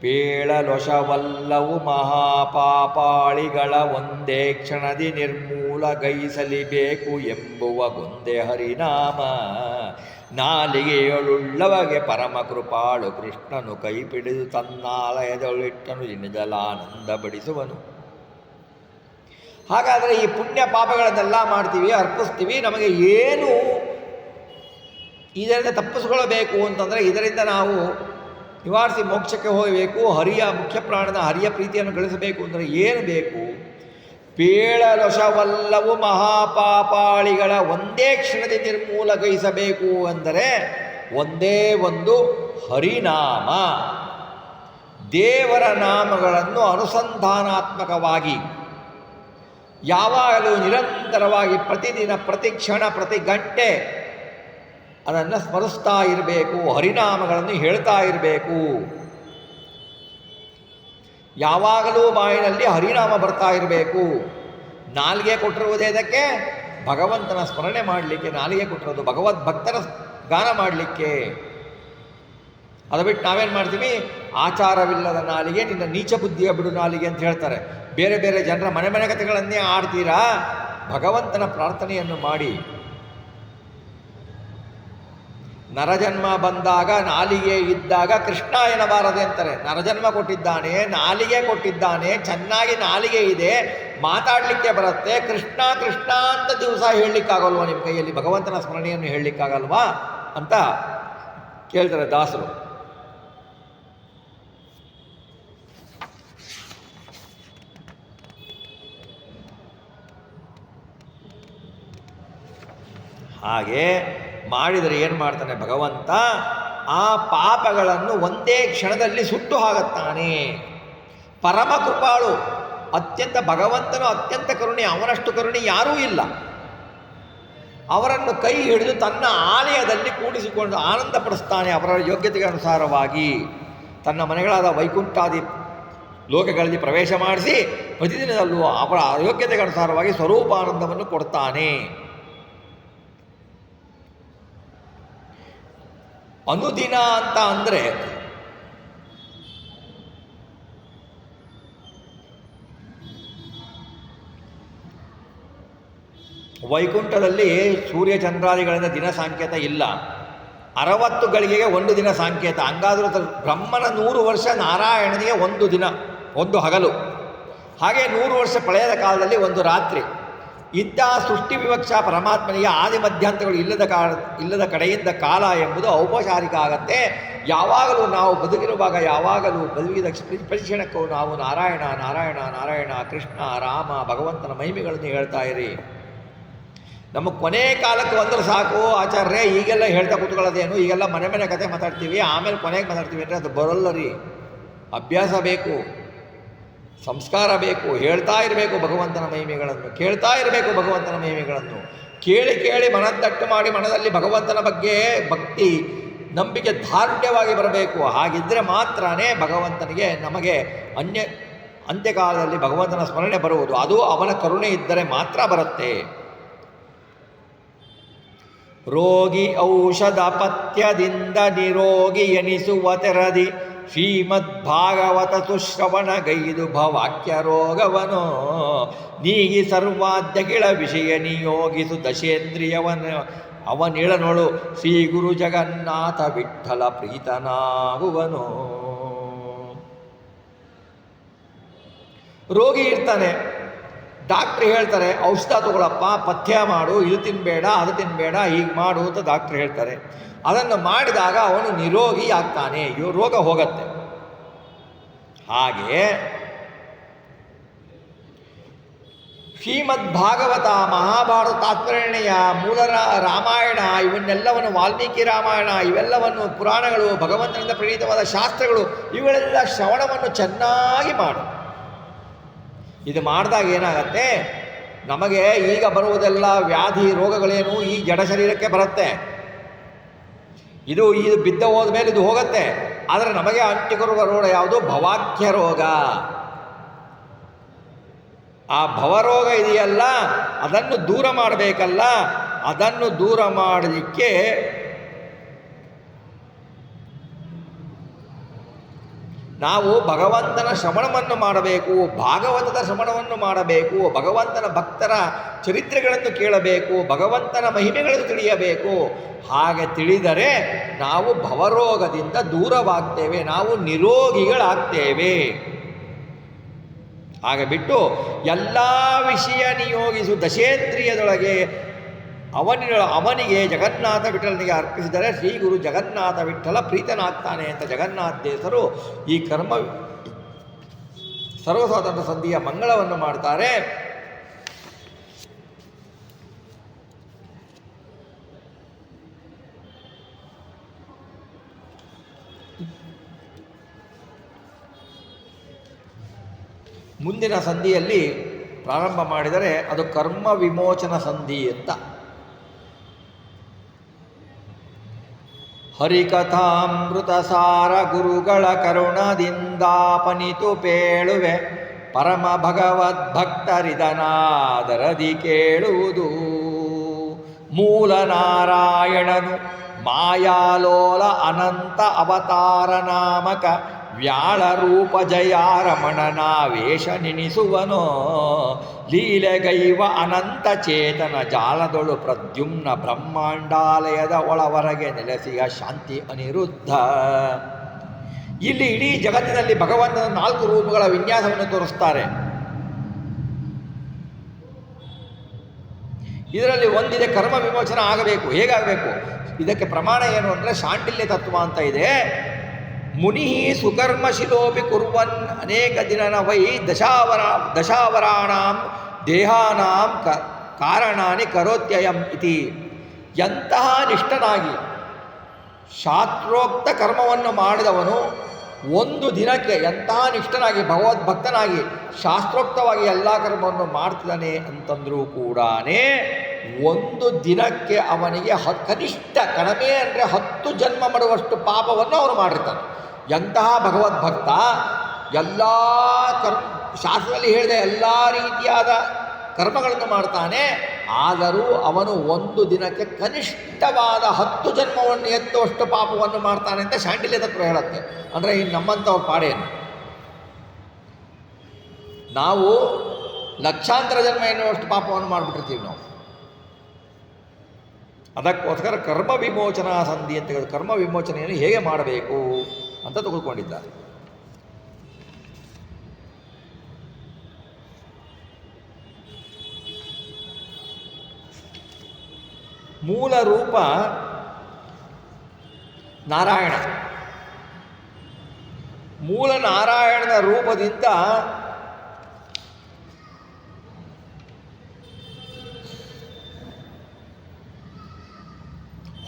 S1: ಪೇಳಲೊಷವಲ್ಲವು ಮಹಾಪಾಪಾಳಿಗಳ ಒಂದೇ ಕ್ಷಣದಿ ನಿರ್ಮೂಲಗೈಸಲಿಬೇಕು ಎಂಬುವ ಗೊಂದೆ ಹರಿನಾಮ. ನಾಲಿಗೆಯೊಳುಳ್ಳವಗೆ ಪರಮ ಕೃಪಾಳು ಕೃಷ್ಣನು ಕೈ ಪಿಡಿದು ತನ್ನಾಲಯದೊಳಿಟ್ಟನು ನಿಜಲಾನಂದ ಬಡಿಸುವನು. ಹಾಗಾದರೆ ಈ ಪುಣ್ಯ ಪಾಪಗಳನ್ನೆಲ್ಲ ಮಾಡ್ತೀವಿ, ಅರ್ಪಿಸ್ತೀವಿ, ನಮಗೆ ಏನು ಇದರಿಂದ ತಪ್ಪಿಸ್ಕೊಳ್ಬೇಕು ಅಂತಂದರೆ, ಇದರಿಂದ ನಾವು ನಿವಾರಿಸಿ ಮೋಕ್ಷಕ್ಕೆ ಹೋಗಬೇಕು, ಹರಿಯ ಮುಖ್ಯ ಪ್ರಾಣದ ಹರಿಯ ಪ್ರೀತಿಯನ್ನು ಗಳಿಸಬೇಕು ಅಂದರೆ ಏನು ಬೇಕು? ಪೇಳಲೊಷವಲ್ಲವು ಮಹಾಪಾಪಾಳಿಗಳ ಒಂದೇ ಕ್ಷಣದ ನಿರ್ಮೂಲಗೈಸಬೇಕು ಅಂದರೆ ಒಂದೇ ಒಂದು ಹರಿನಾಮ. ದೇವರ ನಾಮಗಳನ್ನು ಅನುಸಂಧಾನಾತ್ಮಕವಾಗಿ ಯಾವಾಗಲೂ ನಿರಂತರವಾಗಿ ಪ್ರತಿದಿನ, ಪ್ರತಿ ಕ್ಷಣ, ಪ್ರತಿ ಗಂಟೆ ಅದನ್ನು ಸ್ಮರಿಸ್ತಾ ಇರಬೇಕು, ಹರಿನಾಮಗಳನ್ನು ಹೇಳ್ತಾ ಇರಬೇಕು. ಯಾವಾಗಲೂ ಬಾಯಿನಲ್ಲಿ ಹರಿನಾಮ ಬರ್ತಾ ಇರಬೇಕು. ನಾಲಿಗೆ ಕೊಟ್ಟಿರುವುದೇ ಇದಕ್ಕೆ ಭಗವಂತನ ಸ್ಮರಣೆ ಮಾಡಲಿಕ್ಕೆ ನಾಲಿಗೆ ಕೊಟ್ಟಿರೋದು, ಭಗವದ್ಭಕ್ತರ ಗಾನ ಮಾಡಲಿಕ್ಕೆ. ಅದು ಬಿಟ್ಟು ನಾವೇನು ಮಾಡ್ತೀವಿ? ಆಚಾರವಿಲ್ಲದ ನಾಲಿಗೆ, ನಿನ್ನ ನೀಚ ಬುದ್ಧಿಯ ಬಿಡು ನಾಲಿಗೆ ಅಂತ ಹೇಳ್ತಾರೆ. ಬೇರೆ ಬೇರೆ ಜನರ ಮನೆ ಕಥೆಗಳನ್ನೇ ಆಡ್ತೀರಾ? ಭಗವಂತನ ಪ್ರಾರ್ಥನೆಯನ್ನು ಮಾಡಿ. ನರಜನ್ಮ ಬಂದಾಗ ನಾಲಿಗೆ ಇದ್ದಾಗ ಕೃಷ್ಣ ಎನ್ನಬಾರದೆ ಅಂತಾರೆ. ನರಜನ್ಮ ಕೊಟ್ಟಿದ್ದಾನೆ, ನಾಲಿಗೆ ಕೊಟ್ಟಿದ್ದಾನೆ, ಚೆನ್ನಾಗಿ ನಾಲಿಗೆ ಇದೆ, ಮಾತಾಡಲಿಕ್ಕೆ ಬರುತ್ತೆ. ಕೃಷ್ಣ ಕೃಷ್ಣ ಅಂತ ದಿವಸ ಹೇಳಲಿಕ್ಕಾಗಲ್ವಾ ನಿಮ್ಮ ಕೈಯಲ್ಲಿ? ಭಗವಂತನ ಸ್ಮರಣೆಯನ್ನು ಹೇಳಲಿಕ್ಕಾಗಲ್ವಾ ಅಂತ ಕೇಳ್ತಾರೆ ದಾಸರು. ಹಾಗೆ ಮಾಡಿದರೆ ಏನು ಮಾಡ್ತಾನೆ ಭಗವಂತ? ಆ ಪಾಪಗಳನ್ನು ಒಂದೇ ಕ್ಷಣದಲ್ಲಿ ಸುಟ್ಟು ಹಾಕುತ್ತಾನೆ. ಪರಮ ಕೃಪಾಳು, ಅತ್ಯಂತ ಭಗವಂತನು ಅತ್ಯಂತ ಕರುಣೆ, ಅವನಷ್ಟು ಕರುಣೆ ಯಾರೂ ಇಲ್ಲ. ಅವರನ್ನು ಕೈ ಹಿಡಿದು ತನ್ನ ಆಲಯದಲ್ಲಿ ಕೂಡಿಸಿಕೊಂಡು ಆನಂದಪಡಿಸ್ತಾನೆ. ಅವರ ಯೋಗ್ಯತೆಗೆ ಅನುಸಾರವಾಗಿ ತನ್ನ ಮನೆಗಳಾದ ವೈಕುಂಠಾದಿ ಲೋಕಗಳಲ್ಲಿ ಪ್ರವೇಶ ಮಾಡಿಸಿ ಪ್ರತಿದಿನದಲ್ಲೂ ಅವರ ಯೋಗ್ಯತೆಗೆ ಅನುಸಾರವಾಗಿ ಸ್ವರೂಪಾನಂದವನ್ನು ಕೊಡ್ತಾನೆ. ಅನುದಿನ ಅಂತ ಅಂದರೆ ವೈಕುಂಠದಲ್ಲಿ ಸೂರ್ಯ ಚಂದ್ರಾದಿಗಳಿಂದ ದಿನ ಸಾಂಕೇತ ಇಲ್ಲ. 60 ಗಳಿಗೆಗೆ ಒಂದು ದಿನ ಸಾಂಕೇತ. ಹಂಗಾದರೂ ಬ್ರಹ್ಮನ 100 ವರ್ಷ, ನಾರಾಯಣನಿಗೆ ಒಂದು ದಿನ, ಒಂದು ಹಗಲು. ಹಾಗೆ 100 ವರ್ಷ ಪ್ರಳಯದ ಕಾಲದಲ್ಲಿ ಒಂದು ರಾತ್ರಿ. ಇಂತಹ ಸೃಷ್ಟಿ ವಿವಕ್ಷ ಪರಮಾತ್ಮನಿಗೆ ಆದಿ ಮಧ್ಯಾಂತಗಳು ಇಲ್ಲದ ಕಡೆಯಿಂದ ಕಾಲ ಎಂಬುದು ಔಪಚಾರಿಕ ಆಗತ್ತೆ. ಯಾವಾಗಲೂ ನಾವು ಬದುಕಿರುವಾಗ ಯಾವಾಗಲೂ ಬದುಕಿದ ಪ್ರತಿಕ್ಷಣಕ್ಕೂ ನಾವು ನಾರಾಯಣ ನಾರಾಯಣ ನಾರಾಯಣ ಕೃಷ್ಣ ರಾಮ ಭಗವಂತನ ಮಹಿಮೆಗಳನ್ನು ಹೇಳ್ತಾ ಇರಿ. ನಮ್ಮ ಕೊನೆ ಕಾಲಕ್ಕೆ ಬಂದರೆ ಸಾಕು ಆಚಾರ್ಯ, ಈಗೆಲ್ಲ ಹೇಳ್ತಾ ಕೂತ್ಕೊಳ್ಳೋದೇನು, ಈಗೆಲ್ಲ ಮನೆ ಮನೆ ಕತೆ ಮಾತಾಡ್ತೀವಿ, ಆಮೇಲೆ ಕೊನೆಗೆ ಮಾತಾಡ್ತೀವಿ ಅಂದರೆ ಅದು ಬರೋಲ್ಲ ರೀ. ಅಭ್ಯಾಸ ಬೇಕು, ಸಂಸ್ಕಾರ ಬೇಕು, ಹೇಳ್ತಾ ಇರಬೇಕು ಭಗವಂತನ ಮಹಿಮೆಗಳನ್ನು, ಕೇಳ್ತಾ ಇರಬೇಕು ಭಗವಂತನ ಮಹಿಮೆಗಳನ್ನು. ಕೇಳಿ ಕೇಳಿ ಮನದಟ್ಟು ಮಾಡಿ ಮನದಲ್ಲಿ ಭಗವಂತನ ಬಗ್ಗೆ ಭಕ್ತಿ ನಂಬಿಕೆ ದಾರುಢ್ಯವಾಗಿ ಬರಬೇಕು. ಹಾಗಿದ್ದರೆ ಮಾತ್ರನೇ ಭಗವಂತನಿಗೆ ನಮಗೆ ಅಂತ್ಯಕಾಲದಲ್ಲಿ ಭಗವಂತನ ಸ್ಮರಣೆ ಬರುವುದು. ಅದು ಅವನ ಕರುಣೆ ಇದ್ದರೆ ಮಾತ್ರ ಬರುತ್ತೆ. ರೋಗಿ ಔಷಧ ಪಥ್ಯದಿಂದ ನಿರೋಗಿ ಎನಿಸುವ ತೆರದಿ ಶ್ರೀಮದ್ಭಾಗವತ ಸುಶ್ರವಣಗೈದು ಭವಾಕ್ಯ ರೋಗವನೋ ನೀಗಿ ಸರ್ವಾದ್ಯಗಿಳ ವಿಷಯ ನಿಯೋಗಿಸು ದಶೇಂದ್ರಿಯವನ ಅವನಿಳನೊಳು ಶ್ರೀ ಗುರು ಜಗನ್ನಾಥ ವಿಠ್ಠಲ ಪ್ರೀತನಾಗುವನು. ರೋಗಿ ಇರ್ತಾನೆ, ಡಾಕ್ಟ್ರ್ ಹೇಳ್ತಾರೆ ಔಷಧ ತಗೊಳಪ್ಪ, ಪಥ್ಯ ಮಾಡು, ಇದು ತಿನ್ನಬೇಡ ಅದು ತಿನ್ನಬೇಡ, ಹೀಗೆ ಮಾಡು ಅಂತ ಡಾಕ್ಟ್ರ್ ಹೇಳ್ತಾರೆ. ಅದನ್ನು ಮಾಡಿದಾಗ ಅವನು ನಿರೋಗಿ ಆಗ್ತಾನೆ, ರೋಗ ಹೋಗತ್ತೆ. ಹಾಗೆ ಶ್ರೀಮದ್ ಭಾಗವತ, ಮಹಾಭಾರತ ತಾತ್ಪರ್ಯನಿರ್ಣಯ, ಮೂಲ ರಾಮಾಯಣ, ಇವನ್ನೆಲ್ಲವನ್ನು ವಾಲ್ಮೀಕಿ ರಾಮಾಯಣ, ಇವೆಲ್ಲವನ್ನು ಪುರಾಣಗಳು, ಭಗವಂತನಿಂದ ಪ್ರಣೀತವಾದ ಶಾಸ್ತ್ರಗಳು, ಇವುಗಳೆಲ್ಲ ಶ್ರವಣವನ್ನು ಚೆನ್ನಾಗಿ ಮಾಡು. ಇದು ಮಾಡಿದಾಗ ಏನಾಗತ್ತೆ, ನಮಗೆ ಈಗ ಬರುವುದೆಲ್ಲ ವ್ಯಾಧಿ ರೋಗಗಳೇನು ಈ ಜಡ ಶರೀರಕ್ಕೆ ಬರುತ್ತೆ. ಇದು ಬಿದ್ದ ಹೋದ ಮೇಲೆ ಇದು ಹೋಗುತ್ತೆ. ಆದರೆ ನಮಗೆ ಅಂಟಿಕೊರುವ ರೋಗ ಯಾವುದು? ಭವಾಖ್ಯ ರೋಗ. ಆ ಭವರೋಗ ಇದೆಯಲ್ಲ, ಅದನ್ನು ದೂರ ಮಾಡಬೇಕಲ್ಲ. ಅದನ್ನು ದೂರ ಮಾಡಲಿಕ್ಕೆ ನಾವು ಭಗವಂತನ ಶ್ರವಣವನ್ನು ಮಾಡಬೇಕು, ಭಾಗವತದ ಶ್ರವಣವನ್ನು ಮಾಡಬೇಕು, ಭಗವಂತನ ಭಕ್ತರ ಚರಿತ್ರೆಗಳನ್ನು ಕೇಳಬೇಕು, ಭಗವಂತನ ಮಹಿಮೆಗಳನ್ನು ತಿಳಿಯಬೇಕು. ಹಾಗೆ ತಿಳಿದರೆ ನಾವು ಭವರೋಗದಿಂದ ದೂರವಾಗ್ತೇವೆ, ನಾವು ನಿರೋಗಿಗಳಾಗ್ತೇವೆ. ಹಾಗೆ ಬಿಟ್ಟು ಎಲ್ಲ ವಿಷಯ ನಿಯೋಗಿಸು ದಶೇಂದ್ರಿಯದೊಳಗೆ ಅವನಿಗೆ ಜಗನ್ನಾಥ ವಿಠಲನಿಗೆ ಅರ್ಪಿಸಿದರೆ ಶ್ರೀ ಗುರು ಜಗನ್ನಾಥ ವಿಠಲ ಪ್ರೀತನಾಗ್ತಾನೆ ಅಂತ ಜಗನ್ನಾಥ ದೇವರು ಈ ಕರ್ಮ ಸರ್ವಸ್ವಾತಂತ್ರ್ಯ ಸಂಧಿಯ ಮಂಗಳವನ್ನು ಮಾಡ್ತಾರೆ. ಮುಂದಿನ ಸಂಧಿಯಲ್ಲಿ ಪ್ರಾರಂಭ ಮಾಡಿದರೆ ಅದು ಕರ್ಮ ವಿಮೋಚನ ಸಂಧಿ ಅಂತ. ಹರಿಕಥಾಮೃತ ಸಾರ ಗುರುಗಳ ಕರುಣದಿಂದಾಪನಿತು ಪೇಳುವೆ ಪರಮ ಭಗವದ್ಭಕ್ತರಿದನಾದರದಿ ಕೇಳುವುದು. ಮೂಲ ನಾರಾಯಣನು ಮಾಯಾಲೋಲ ಅನಂತ ಅವತಾರ ನಾಮಕ ವ್ಯಾಳ ರೂಪ ಜಯಾರಮಣನ ವೇಷ ನಿನಿಸುವನೋ ಲೀಲೆಗೈವ ಅನಂತ ಚೇತನ ಜಾಲದೊಳು ಪ್ರದ್ಯುಮ್ನ ಬ್ರಹ್ಮಾಂಡಾಲಯದ ಒಳವರೆಗೆ ನೆಲೆಸಿಯ ಶಾಂತಿ ಅನಿರುದ್ಧ. ಇಲ್ಲಿ ಇಡೀ ಜಗತ್ತಿನಲ್ಲಿ ಭಗವಂತನ 4 ರೂಪಗಳ ವಿನ್ಯಾಸವನ್ನು ತೋರಿಸ್ತಾರೆ. ಇದರಲ್ಲಿ ಒಂದಿದೆ ಕರ್ಮ ವಿಮೋಚನ ಆಗಬೇಕು. ಹೇಗಾಗಬೇಕು? ಇದಕ್ಕೆ ಪ್ರಮಾಣ ಏನು ಅಂದರೆ ಶಾಂಡಿಲ್ಯ ತತ್ವ ಅಂತ ಇದೆ. ಮುನಿ ಸುಕರ್ಮಶಿಲೋಪಿ ಕುರ್ವನ್ ಅನೇಕ ದಿನನ ವೈ ದಶಾವರಾಣಾಂ ದೇಹಾನಾಂ ಕಾರಣಾನಿ ಕರೋತ್ಯಯಂ ಇತಿ. ಎಂತಹ ನಿಷ್ಠನಾಗಿ ಶಾಸ್ತ್ರೋಕ್ತ ಕರ್ಮವನ್ನು ಮಾಡಿದವನು ಒಂದು ದಿನಕ್ಕೆ ಎಂತಹ ನಿಷ್ಠನಾಗಿ ಭಗವದ್ಭಕ್ತನಾಗಿ ಶಾಸ್ತ್ರೋಕ್ತವಾಗಿ ಎಲ್ಲ ಕರ್ಮವನ್ನು ಮಾಡ್ತಿದ್ದಾನೆ ಅಂತಂದರೂ ಕೂಡ ಒಂದು ದಿನಕ್ಕೆ ಅವನಿಗೆ ಕನಿಷ್ಠ ಕಡಿಮೆ ಅಂದರೆ 10 ಜನ್ಮ ಮಾಡುವಷ್ಟು ಪಾಪವನ್ನು ಅವನು ಮಾಡಿರ್ತಾನೆ. ಎಂತಹ ಭಗವದ್ಭಕ್ತ! ಎಲ್ಲ ಶಾಸ್ತ್ರದಲ್ಲಿ ಹೇಳಿದ ಎಲ್ಲ ರೀತಿಯಾದ ಕರ್ಮಗಳನ್ನು ಮಾಡ್ತಾನೆ. ಆದರೂ ಅವನು ಒಂದು ದಿನಕ್ಕೆ ಕನಿಷ್ಠವಾದ 10 ಜನ್ಮವನ್ನು ಎತ್ತುವಷ್ಟು ಪಾಪವನ್ನು ಮಾಡ್ತಾನೆ ಅಂತ ಶಾಂಡಿಲ್ಯ ತತ್ವ ಹೇಳುತ್ತೆ. ಅಂದರೆ ಇನ್ನು ನಮ್ಮಂಥವ್ರ ಪಾಡೇನು? ನಾವು ಲಕ್ಷಾಂತರ ಜನ್ಮ ಎನ್ನುವಷ್ಟು ಪಾಪವನ್ನು ಮಾಡಿಬಿಟ್ಟಿರ್ತೀವಿ ನಾವು. ಅದಕ್ಕೋಸ್ಕರ ಕರ್ಮ ವಿಮೋಚನಾ ಸಂಧಿ ಅಂತ ಹೇಳಿ ಕರ್ಮ ವಿಮೋಚನೆಯನ್ನು ಹೇಗೆ ಮಾಡಬೇಕು ಅಂತ ತೆಗೆದುಕೊಂಡಿದ್ದಾರೆ. ಮೂಲ ರೂಪ ನಾರಾಯಣ, ಮೂಲ ನಾರಾಯಣನ ರೂಪದಿಂದ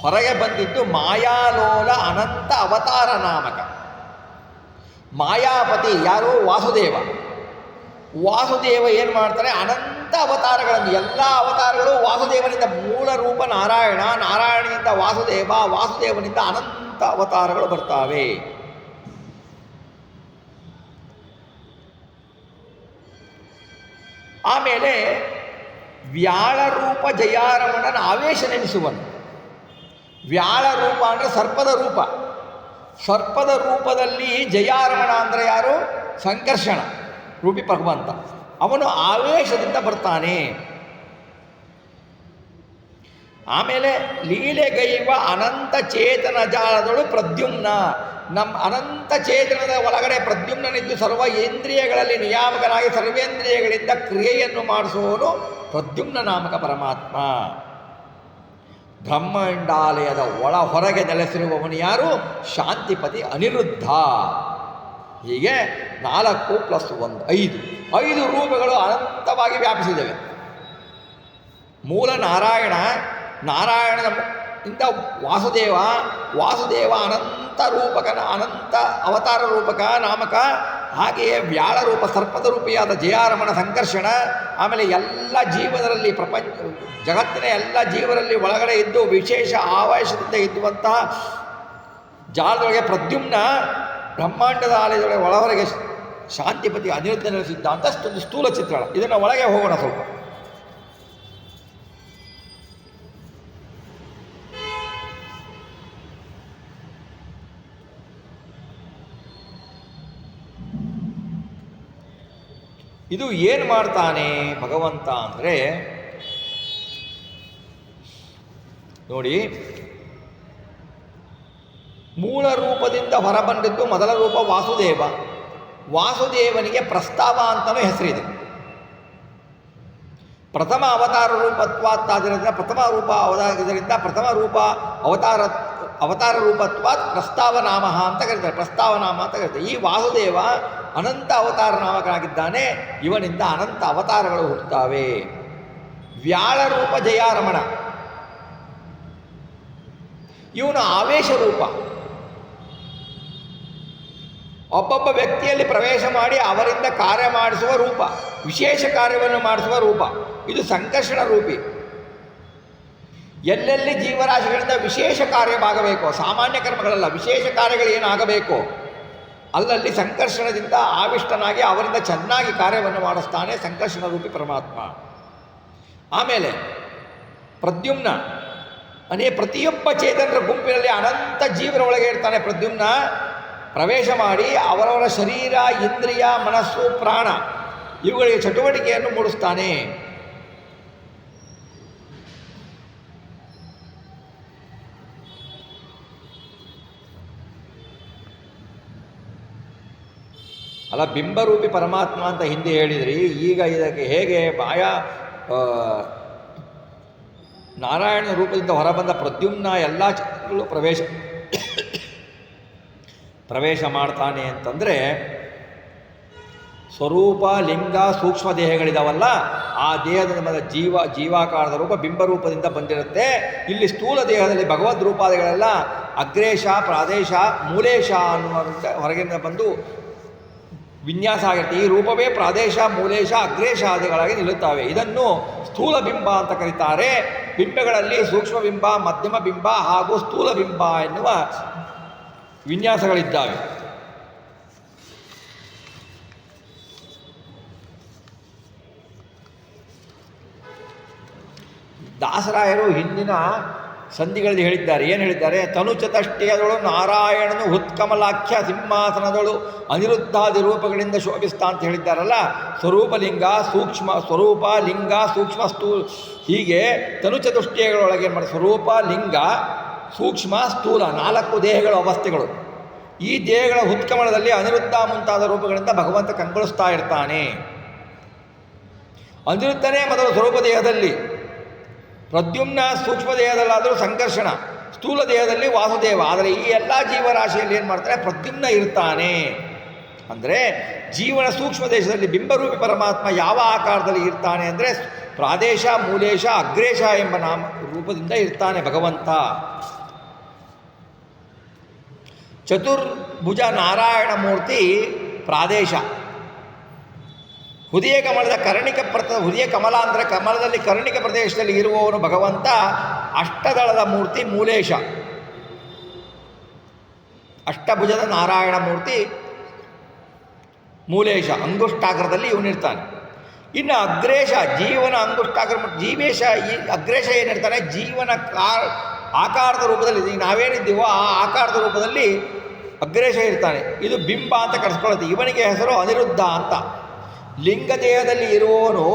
S1: ಹೊರಗೆ ಬಂದಿದ್ದು ಮಾಯಾಲೋಲ ಅನಂತ ಅವತಾರ ನಾಮಕ. ಮಾಯಾಪತಿ ಯಾರು? ವಾಸುದೇವ. ವಾಸುದೇವ ಏನು ಮಾಡ್ತಾರೆ? ಅನಂತ ಅವತಾರಗಳನ್ನು, ಎಲ್ಲ ಅವತಾರಗಳು ವಾಸುದೇವನಿಂದ. ಮೂಲ ರೂಪ ನಾರಾಯಣ, ನಾರಾಯಣನಿಂದ ವಾಸುದೇವ, ವಾಸುದೇವನಿಂದ ಅನಂತ ಅವತಾರಗಳು ಬರ್ತಾವೆ. ಆಮೇಲೆ ವ್ಯಾಳ ರೂಪ ಜಯಾರಮಣನ ಆವೇಶ ನೆನೆಸುವನು. ವ್ಯಾಳ ರೂಪ ಅಂದರೆ ಸರ್ಪದ ರೂಪ. ಸರ್ಪದ ರೂಪದಲ್ಲಿ ಜಯಾರಮಣ ಅಂದರೆ ಯಾರು? ಸಂಕರ್ಷಣ ರೂಪಿ ಭಗವಂತ. ಅವನು ಆವೇಶದಿಂದ ಬರ್ತಾನೆ. ಆಮೇಲೆ ಲೀಲೆಗೈವ ಅನಂತ ಚೇತನ ಜಾಲದಳು ಪ್ರದ್ಯುಮ್ನ. ನಮ್ಮ ಅನಂತ ಚೇತನದ ಒಳಗಡೆ ಪ್ರದ್ಯುಮ್ನನಿದ್ದು ಸರ್ವ ಇಂದ್ರಿಯಗಳಲ್ಲಿ ನಿಯಾಮಕನಾಗಿ ಸರ್ವೇಂದ್ರಿಯಗಳಿಂದ ಕ್ರಿಯೆಯನ್ನು ಮಾಡಿಸುವವನು ಪ್ರದ್ಯುಮ್ನ ನಾಮಕ ಪರಮಾತ್ಮ. ಬ್ರಹ್ಮಾಂಡಾಲಯದ ಒಳ ಹೊರಗೆ ನೆಲೆಸಿರುವವನು ಯಾರು? ಶಾಂತಿಪತಿ ಅನಿರುದ್ಧ. ಹೀಗೆ 4 + 1 5 ರೂಪಗಳು ಅನಂತವಾಗಿ ವ್ಯಾಪಿಸಿದ್ದೇವೆ. ಮೂಲ ನಾರಾಯಣ, ನಾರಾಯಣನ ಇಂದ ವಾಸುದೇವ, ವಾಸುದೇವ ಅನಂತ ರೂಪಕನ ಅನಂತ ಅವತಾರ ರೂಪಕ ನಾಮಕ. ಹಾಗೆಯೇ ವ್ಯಾಳ ರೂಪ ಸರ್ಪದ ರೂಪಿಯಾದ ಜಯಾರಮಣ ಸಂಕರ್ಷಣ. ಆಮೇಲೆ ಎಲ್ಲ ಜೀವನದಲ್ಲಿ ಜಗತ್ತಿನ ಎಲ್ಲ ಜೀವರಲ್ಲಿ ಒಳಗಡೆ ಇದ್ದು ವಿಶೇಷ ಆವೇಶದಿಂದ ಇದ್ದುವಂತಹ ಜಾಲದೊಳಗೆ ಪ್ರದ್ಯುಮ್ನ. ಬ್ರಹ್ಮಾಂಡದ ಆಲಯದೊಳಗೆ ಒಳಹೊರಗೆ ಶಾಂತಿಪತಿ ಅನಿರುದ್ಧ ನೆಲೆಸಿದ್ದ ಅಂತ ಒಂದು ಸ್ಥೂಲ ಚಿತ್ರಣ. ಇದನ್ನು ಒಳಗೆ ಹೋಗೋಣ ಸ್ವಲ್ಪ. ಇದು ಏನು ಮಾಡ್ತಾನೆ ಭಗವಂತ ಅಂದರೆ ನೋಡಿ, ಮೂಲ ರೂಪದಿಂದ ಹೊರಬಂದಿದ್ದು ಮೊದಲ ರೂಪ ವಾಸುದೇವ. ವಾಸುದೇವನಿಗೆ ಪ್ರಸ್ತಾವ ಅಂತಲೂ ಹೆಸರಿದೆ. ಪ್ರಥಮ ಅವತಾರ ರೂಪತ್ವಾತ್ತಾದ್ದರಿಂದ ಪ್ರಥಮ ರೂಪ ಇದರಿಂದ ಪ್ರಥಮ ರೂಪ ಅವತಾರ ರೂಪತ್ವಾತ್ ಪ್ರಸ್ತಾವ ನಾಮ ಅಂತ ಕರೀತಾರೆ. ಪ್ರಸ್ತಾವ ನಾಮ ಅಂತ ಕರೀತಾರೆ. ಈ ವಾಸುದೇವ ಅನಂತ ಅವತಾರ ನಾಮಕನಾಗಿದ್ದಾನೆ. ಇವನಿಂದ ಅನಂತ ಅವತಾರಗಳು ಹುಟ್ಟುತ್ತವೆ. ವ್ಯಾಳ ರೂಪ ಜಯಾರಮಣ, ಇವನು ಆವೇಶ ರೂಪ. ಒಬ್ಬೊಬ್ಬ ವ್ಯಕ್ತಿಯಲ್ಲಿ ಪ್ರವೇಶ ಮಾಡಿ ಅವರಿಂದ ಕಾರ್ಯ ಮಾಡಿಸುವ ರೂಪ, ವಿಶೇಷ ಕಾರ್ಯವನ್ನು ಮಾಡಿಸುವ ರೂಪ. ಇದು ಸಂಕರ್ಷಣ ರೂಪಿ. ಎಲ್ಲೆಲ್ಲಿ ಜೀವರಾಶಿಗಳಿಂದ ವಿಶೇಷ ಕಾರ್ಯವಾಗಬೇಕು, ಸಾಮಾನ್ಯ ಕರ್ಮಗಳಲ್ಲ, ವಿಶೇಷ ಕಾರ್ಯಗಳು ಏನಾಗಬೇಕು ಅಲ್ಲಲ್ಲಿ ಸಂಕರ್ಷಣದಿಂದ ಆವಿಷ್ಟನಾಗಿ ಅವರಿಂದ ಚೆನ್ನಾಗಿ ಕಾರ್ಯವನ್ನು ಮಾಡಿಸ್ತಾನೆ ಸಂಕರ್ಷಣ ರೂಪಿ ಪರಮಾತ್ಮ. ಆಮೇಲೆ ಪ್ರದ್ಯುಮ್ನ ಪ್ರತಿಯೊಬ್ಬ ಚೇತನರ ಗುಂಪಿನಲ್ಲಿ ಅನಂತ ಜೀವರ ಒಳಗೆ ಇರ್ತಾನೆ. ಪ್ರದ್ಯುಮ್ನ ಪ್ರವೇಶ ಮಾಡಿ ಅವರವರ ಶರೀರ, ಇಂದ್ರಿಯ, ಮನಸ್ಸು, ಪ್ರಾಣ ಇವುಗಳಿಗೆ ಚಟುವಟಿಕೆಯನ್ನು ಮೂಡಿಸ್ತಾನೆ. ಅಲ್ಲ, ಬಿಂಬರೂಪಿ ಪರಮಾತ್ಮ ಅಂತ ಹಿಂದೆ ಹೇಳಿದ್ರಿ. ಈಗ ಇದಕ್ಕೆ ಹೇಗೆ ನಾರಾಯಣ ರೂಪದಿಂದ ಹೊರಬಂದ ಪ್ರದ್ಯುಮ್ನ ಎಲ್ಲ ಚಕ್ರಗಳು ಪ್ರವೇಶ ಮಾಡ್ತಾನೆ ಅಂತಂದರೆ, ಸ್ವರೂಪ, ಲಿಂಗ, ಸೂಕ್ಷ್ಮ ದೇಹಗಳಿದಾವಲ್ಲ, ಆ ದೇಹದ ಜೀವಾಕಾರದ ರೂಪ ಬಿಂಬರೂಪದಿಂದ ಬಂದಿರುತ್ತೆ. ಇಲ್ಲಿ ಸ್ಥೂಲ ದೇಹದಲ್ಲಿ ಭಗವದ್ ರೂಪಾದಿಗಳೆಲ್ಲ ಅಗ್ರೇಶ, ಪ್ರಾದೇಶ, ಮೂಲೇಶ ಅನ್ನುವಂಥ ಹೊರಗಿಂದ ಬಂದು ವಿನ್ಯಾಸ ಆಗಿರುತ್ತೆ. ಈ ರೂಪವೇ ಪ್ರಾದೇಶ, ಮೂಲೇಶ, ಅಗ್ರೇಶ ಆದಿಗಳಾಗಿ ನಿಲ್ಲುತ್ತವೆ. ಇದನ್ನು ಸ್ಥೂಲ ಬಿಂಬ ಅಂತ ಕರೀತಾರೆ. ಬಿಂಬಗಳಲ್ಲಿ ಸೂಕ್ಷ್ಮ ಬಿಂಬ, ಮಧ್ಯಮ ಬಿಂಬ ಹಾಗೂ ಸ್ಥೂಲ ಬಿಂಬ ಎನ್ನುವ ವಿನ್ಯಾಸಗಳಿದ್ದಾವೆ. ದಾಸರಾಯರು ಹಿಂದಿನ ಸಂಧಿಗಳಲ್ಲಿ ಹೇಳಿದ್ದಾರೆ. ಏನು ಹೇಳಿದ್ದಾರೆ? ತನುಚತಷ್ಟಿಯದಳು ನಾರಾಯಣನು ಹುತ್ಕಮಲಾಖ್ಯ ಸಿಂಹಾಸನದಳು ಅನಿರುದ್ಧಾದಿ ರೂಪಗಳಿಂದ ಶೋಭಿಸ್ತಾ ಅಂತ ಹೇಳಿದ್ದಾರಲ್ಲ. ಸ್ವರೂಪಲಿಂಗ, ಸೂಕ್ಷ್ಮ ಸ್ವರೂಪ, ಲಿಂಗ, ಸೂಕ್ಷ್ಮ, ಹೀಗೆ ತನುಚತುಷ್ಟಯಗಳೊಳಗೆ ಏನು ಮಾಡಿ ಸ್ವರೂಪ, ಲಿಂಗ, ಸೂಕ್ಷ್ಮ, ಸ್ಥೂಲ 4 ದೇಹಗಳ ಅವಸ್ಥೆಗಳು. ಈ ದೇಹಗಳ ಹುತ್ಕಮಲದಲ್ಲಿ ಅನಿರುದ್ಧ ಮುಂತಾದ ರೂಪಗಳಿಂದ ಭಗವಂತ ಕಂಗೊಳಿಸ್ತಾ ಇರ್ತಾನೆ. ಅನಿರುದ್ಧನೇ ಮೊದಲು ಸ್ವರೂಪ ದೇಹದಲ್ಲಿ, ಪ್ರದ್ಯುಮ್ನ ಸೂಕ್ಷ್ಮ ದೇಹದಲ್ಲಾದರೂ ಸಂಕರ್ಷಣ, ಸ್ಥೂಲ ದೇಹದಲ್ಲಿ ವಾಸುದೇವ. ಆದರೆ ಈ ಎಲ್ಲ ಜೀವರಾಶಿಯಲ್ಲಿ ಏನು ಮಾಡ್ತಾರೆ? ಪ್ರದ್ಯುಮ್ನ ಇರ್ತಾನೆ. ಅಂದರೆ ಜೀವನ ಸೂಕ್ಷ್ಮ ದೇಶದಲ್ಲಿ ಬಿಂಬರೂಪಿ ಪರಮಾತ್ಮ ಯಾವ ಆಕಾರದಲ್ಲಿ ಇರ್ತಾನೆ ಅಂದರೆ ಪ್ರಾದೇಶ, ಮೂಲೇಶ, ಅಗ್ರೇಶ ಎಂಬ ರೂಪದಿಂದ ಇರ್ತಾನೆ ಭಗವಂತ. ಚತುರ್ಭುಜ ನಾರಾಯಣ ಮೂರ್ತಿ ಪ್ರಾದೇಶ. ಹೃದಯ ಕಮಲದ ಹೃದಯ ಕಮಲ ಅಂದರೆ ಕಮಲದಲ್ಲಿ ಕರ್ಣಿಕ ಪ್ರದೇಶದಲ್ಲಿ ಇರುವವನು ಭಗವಂತ. ಅಷ್ಟದಳದ ಮೂರ್ತಿ ಮೂಲೇಶ. ಅಷ್ಟಭುಜದ ನಾರಾಯಣ ಮೂರ್ತಿ ಮೂಲೇಶ, ಅಂಗುಷ್ಟಾಗ್ರದಲ್ಲಿ ಇವನಿರ್ತಾನೆ. ಇನ್ನು ಅಗ್ರೇಶ ಜೀವನ ಅಂಗುಷ್ಟಾಗ್ರ, ಜೀವೇಶ. ಈ ಅಗ್ರೇಶ ಏನಿರ್ತಾನೆ ಜೀವನ ಆಕಾರದ ರೂಪದಲ್ಲಿ, ನಾವೇನಿದ್ದೀವೋ ಆ ಆಕಾರದ ರೂಪದಲ್ಲಿ ಅಗ್ರೇಶ ಇರ್ತಾನೆ. ಇದು ಬಿಂಬ ಅಂತ ಕರೆಸ್ಕೊಳ್ಳುತ್ತೆ. ಇವನಿಗೆ ಹೆಸರು ಅನಿರುದ್ಧ ಅಂತ. ಲಿಂಗ ದೇಹದಲ್ಲಿ ಇರುವವನು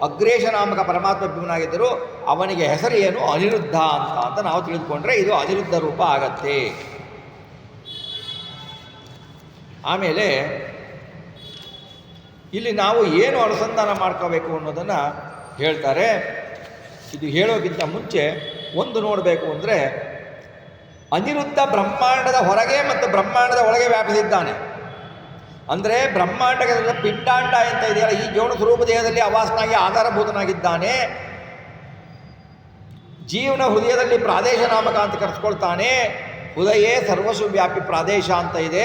S1: ಅಗ್ರೇಶ ನಾಮಕ ಪರಮಾತ್ಮ ಬಿಂಬನಾಗಿದ್ದರು. ಅವನಿಗೆ ಹೆಸರು ಏನು? ಅನಿರುದ್ಧ ಅಂತ ನಾವು ತಿಳಿದುಕೊಂಡ್ರೆ ಇದು ಅನಿರುದ್ಧ ರೂಪ ಆಗತ್ತೆ. ಆಮೇಲೆ ಇಲ್ಲಿ ನಾವು ಏನು ಅನುಸಂಧಾನ ಮಾಡ್ಕೋಬೇಕು ಅನ್ನೋದನ್ನು ಹೇಳ್ತಾರೆ. ಇದು ಹೇಳೋಕ್ಕಿಂತ ಮುಂಚೆ ಒಂದು ನೋಡಬೇಕು ಅಂದರೆ, ಅನಿರುದ್ಧ ಬ್ರಹ್ಮಾಂಡದ ಹೊರಗೆ ಮತ್ತು ಬ್ರಹ್ಮಾಂಡದ ಒಳಗೆ ವ್ಯಾಪಿಸಿದ್ದಾನೆ. ಅಂದರೆ ಬ್ರಹ್ಮಾಂಡದ ಪಿಂಡಾಂಡ ಅಂತ ಇದೆಯಲ್ಲ, ಈ ಜೀವನ ಸ್ವರೂಪ ದೇಹದಲ್ಲಿ ಅವಾಸನಾಗಿ ಆಧಾರಭೂತನಾಗಿದ್ದಾನೆ. ಜೀವನ ಹೃದಯದಲ್ಲಿ ಪ್ರಾದೇಶ ನಾಮಕ ಅಂತ ಕರೆಸ್ಕೊಳ್ತಾನೆ. ಹೃದಯೇ ಸರ್ವಸ್ವ ವ್ಯಾಪಿ ಪ್ರಾದೇಶ ಅಂತ ಇದೆ.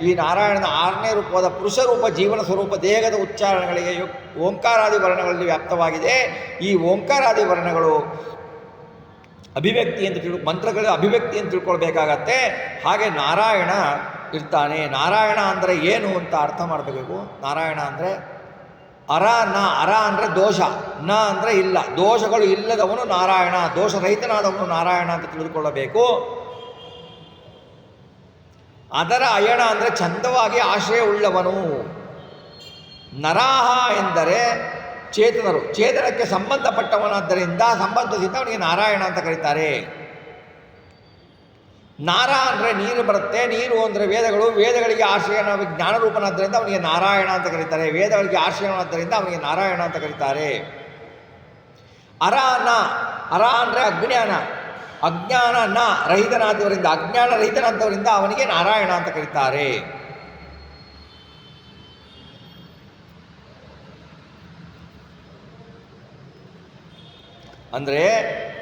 S1: ಈ ನಾರಾಯಣನ 6ನೇ ರೂಪವಾದ ಪುರುಷ ರೂಪ ಜೀವನ ಸ್ವರೂಪ ದೇಹದ ಉಚ್ಚಾರಣೆಗಳಿಗೆ ಓಂಕಾರಾದಿ ವರ್ಣಗಳಲ್ಲಿ ವ್ಯಾಪ್ತವಾಗಿದೆ. ಈ ಓಂಕಾರಾದಿ ವರ್ಣಗಳು ಅಭಿವ್ಯಕ್ತಿ ಅಂತ ಮಂತ್ರಗಳ ಅಭಿವ್ಯಕ್ತಿ ಅಂತ ತಿಳ್ಕೊಳ್ಬೇಕಾಗತ್ತೆ. ಹಾಗೆ ನಾರಾಯಣ ಇರ್ತಾನೆ. ನಾರಾಯಣ ಅಂದರೆ ಏನು ಅಂತ ಅರ್ಥ ಮಾಡಬೇಕು. ನಾರಾಯಣ ಅಂದರೆ ಅರ ಅಂದರೆ ದೋಷ, ನ ಅಂದರೆ ಇಲ್ಲ, ದೋಷಗಳು ಇಲ್ಲದವನು ನಾರಾಯಣ, ದೋಷರಹಿತನಾದವನು ನಾರಾಯಣ ಅಂತ ತಿಳಿದುಕೊಳ್ಳಬೇಕು. ಅದರ ಅಯಣ ಅಂದರೆ ಚಂದವಾಗಿ ಆಶ್ರಯ ಉಳ್ಳವನು. ನರಾಹ ಎಂದರೆ ಚೇತನರು, ಚೇತನಕ್ಕೆ ಸಂಬಂಧಪಟ್ಟವನಾದ್ದರಿಂದ ಸಂಬಂಧದಿಂದ ಅವನಿಗೆ ನಾರಾಯಣ ಅಂತ ಕರೀತಾರೆ. ನಾರ ಅಂದರೆ ನೀರು ಬರುತ್ತೆ, ನೀರು ಅಂದರೆ ವೇದಗಳು, ವೇದಗಳಿಗೆ ಆಶ್ರಯನ ಜ್ಞಾನರೂಪನಾದ್ದರಿಂದ ಅವನಿಗೆ ನಾರಾಯಣ ಅಂತ ಕರೀತಾರೆ. ವೇದಗಳಿಗೆ ಆಶ್ರಯನಾದ್ದರಿಂದ ಅವನಿಗೆ ನಾರಾಯಣ ಅಂತ ಕರೀತಾರೆ. ಅರ ಅಂದರೆ ಅಜ್ಞಾನ, ಅಜ್ಞಾನ ರಹಿತನಾದವರಿಂದ, ಅಜ್ಞಾನ ರಹಿತನಾದವರಿಂದ ಅವನಿಗೆ ನಾರಾಯಣ ಅಂತ ಕರೀತಾರೆ. ಅಂದರೆ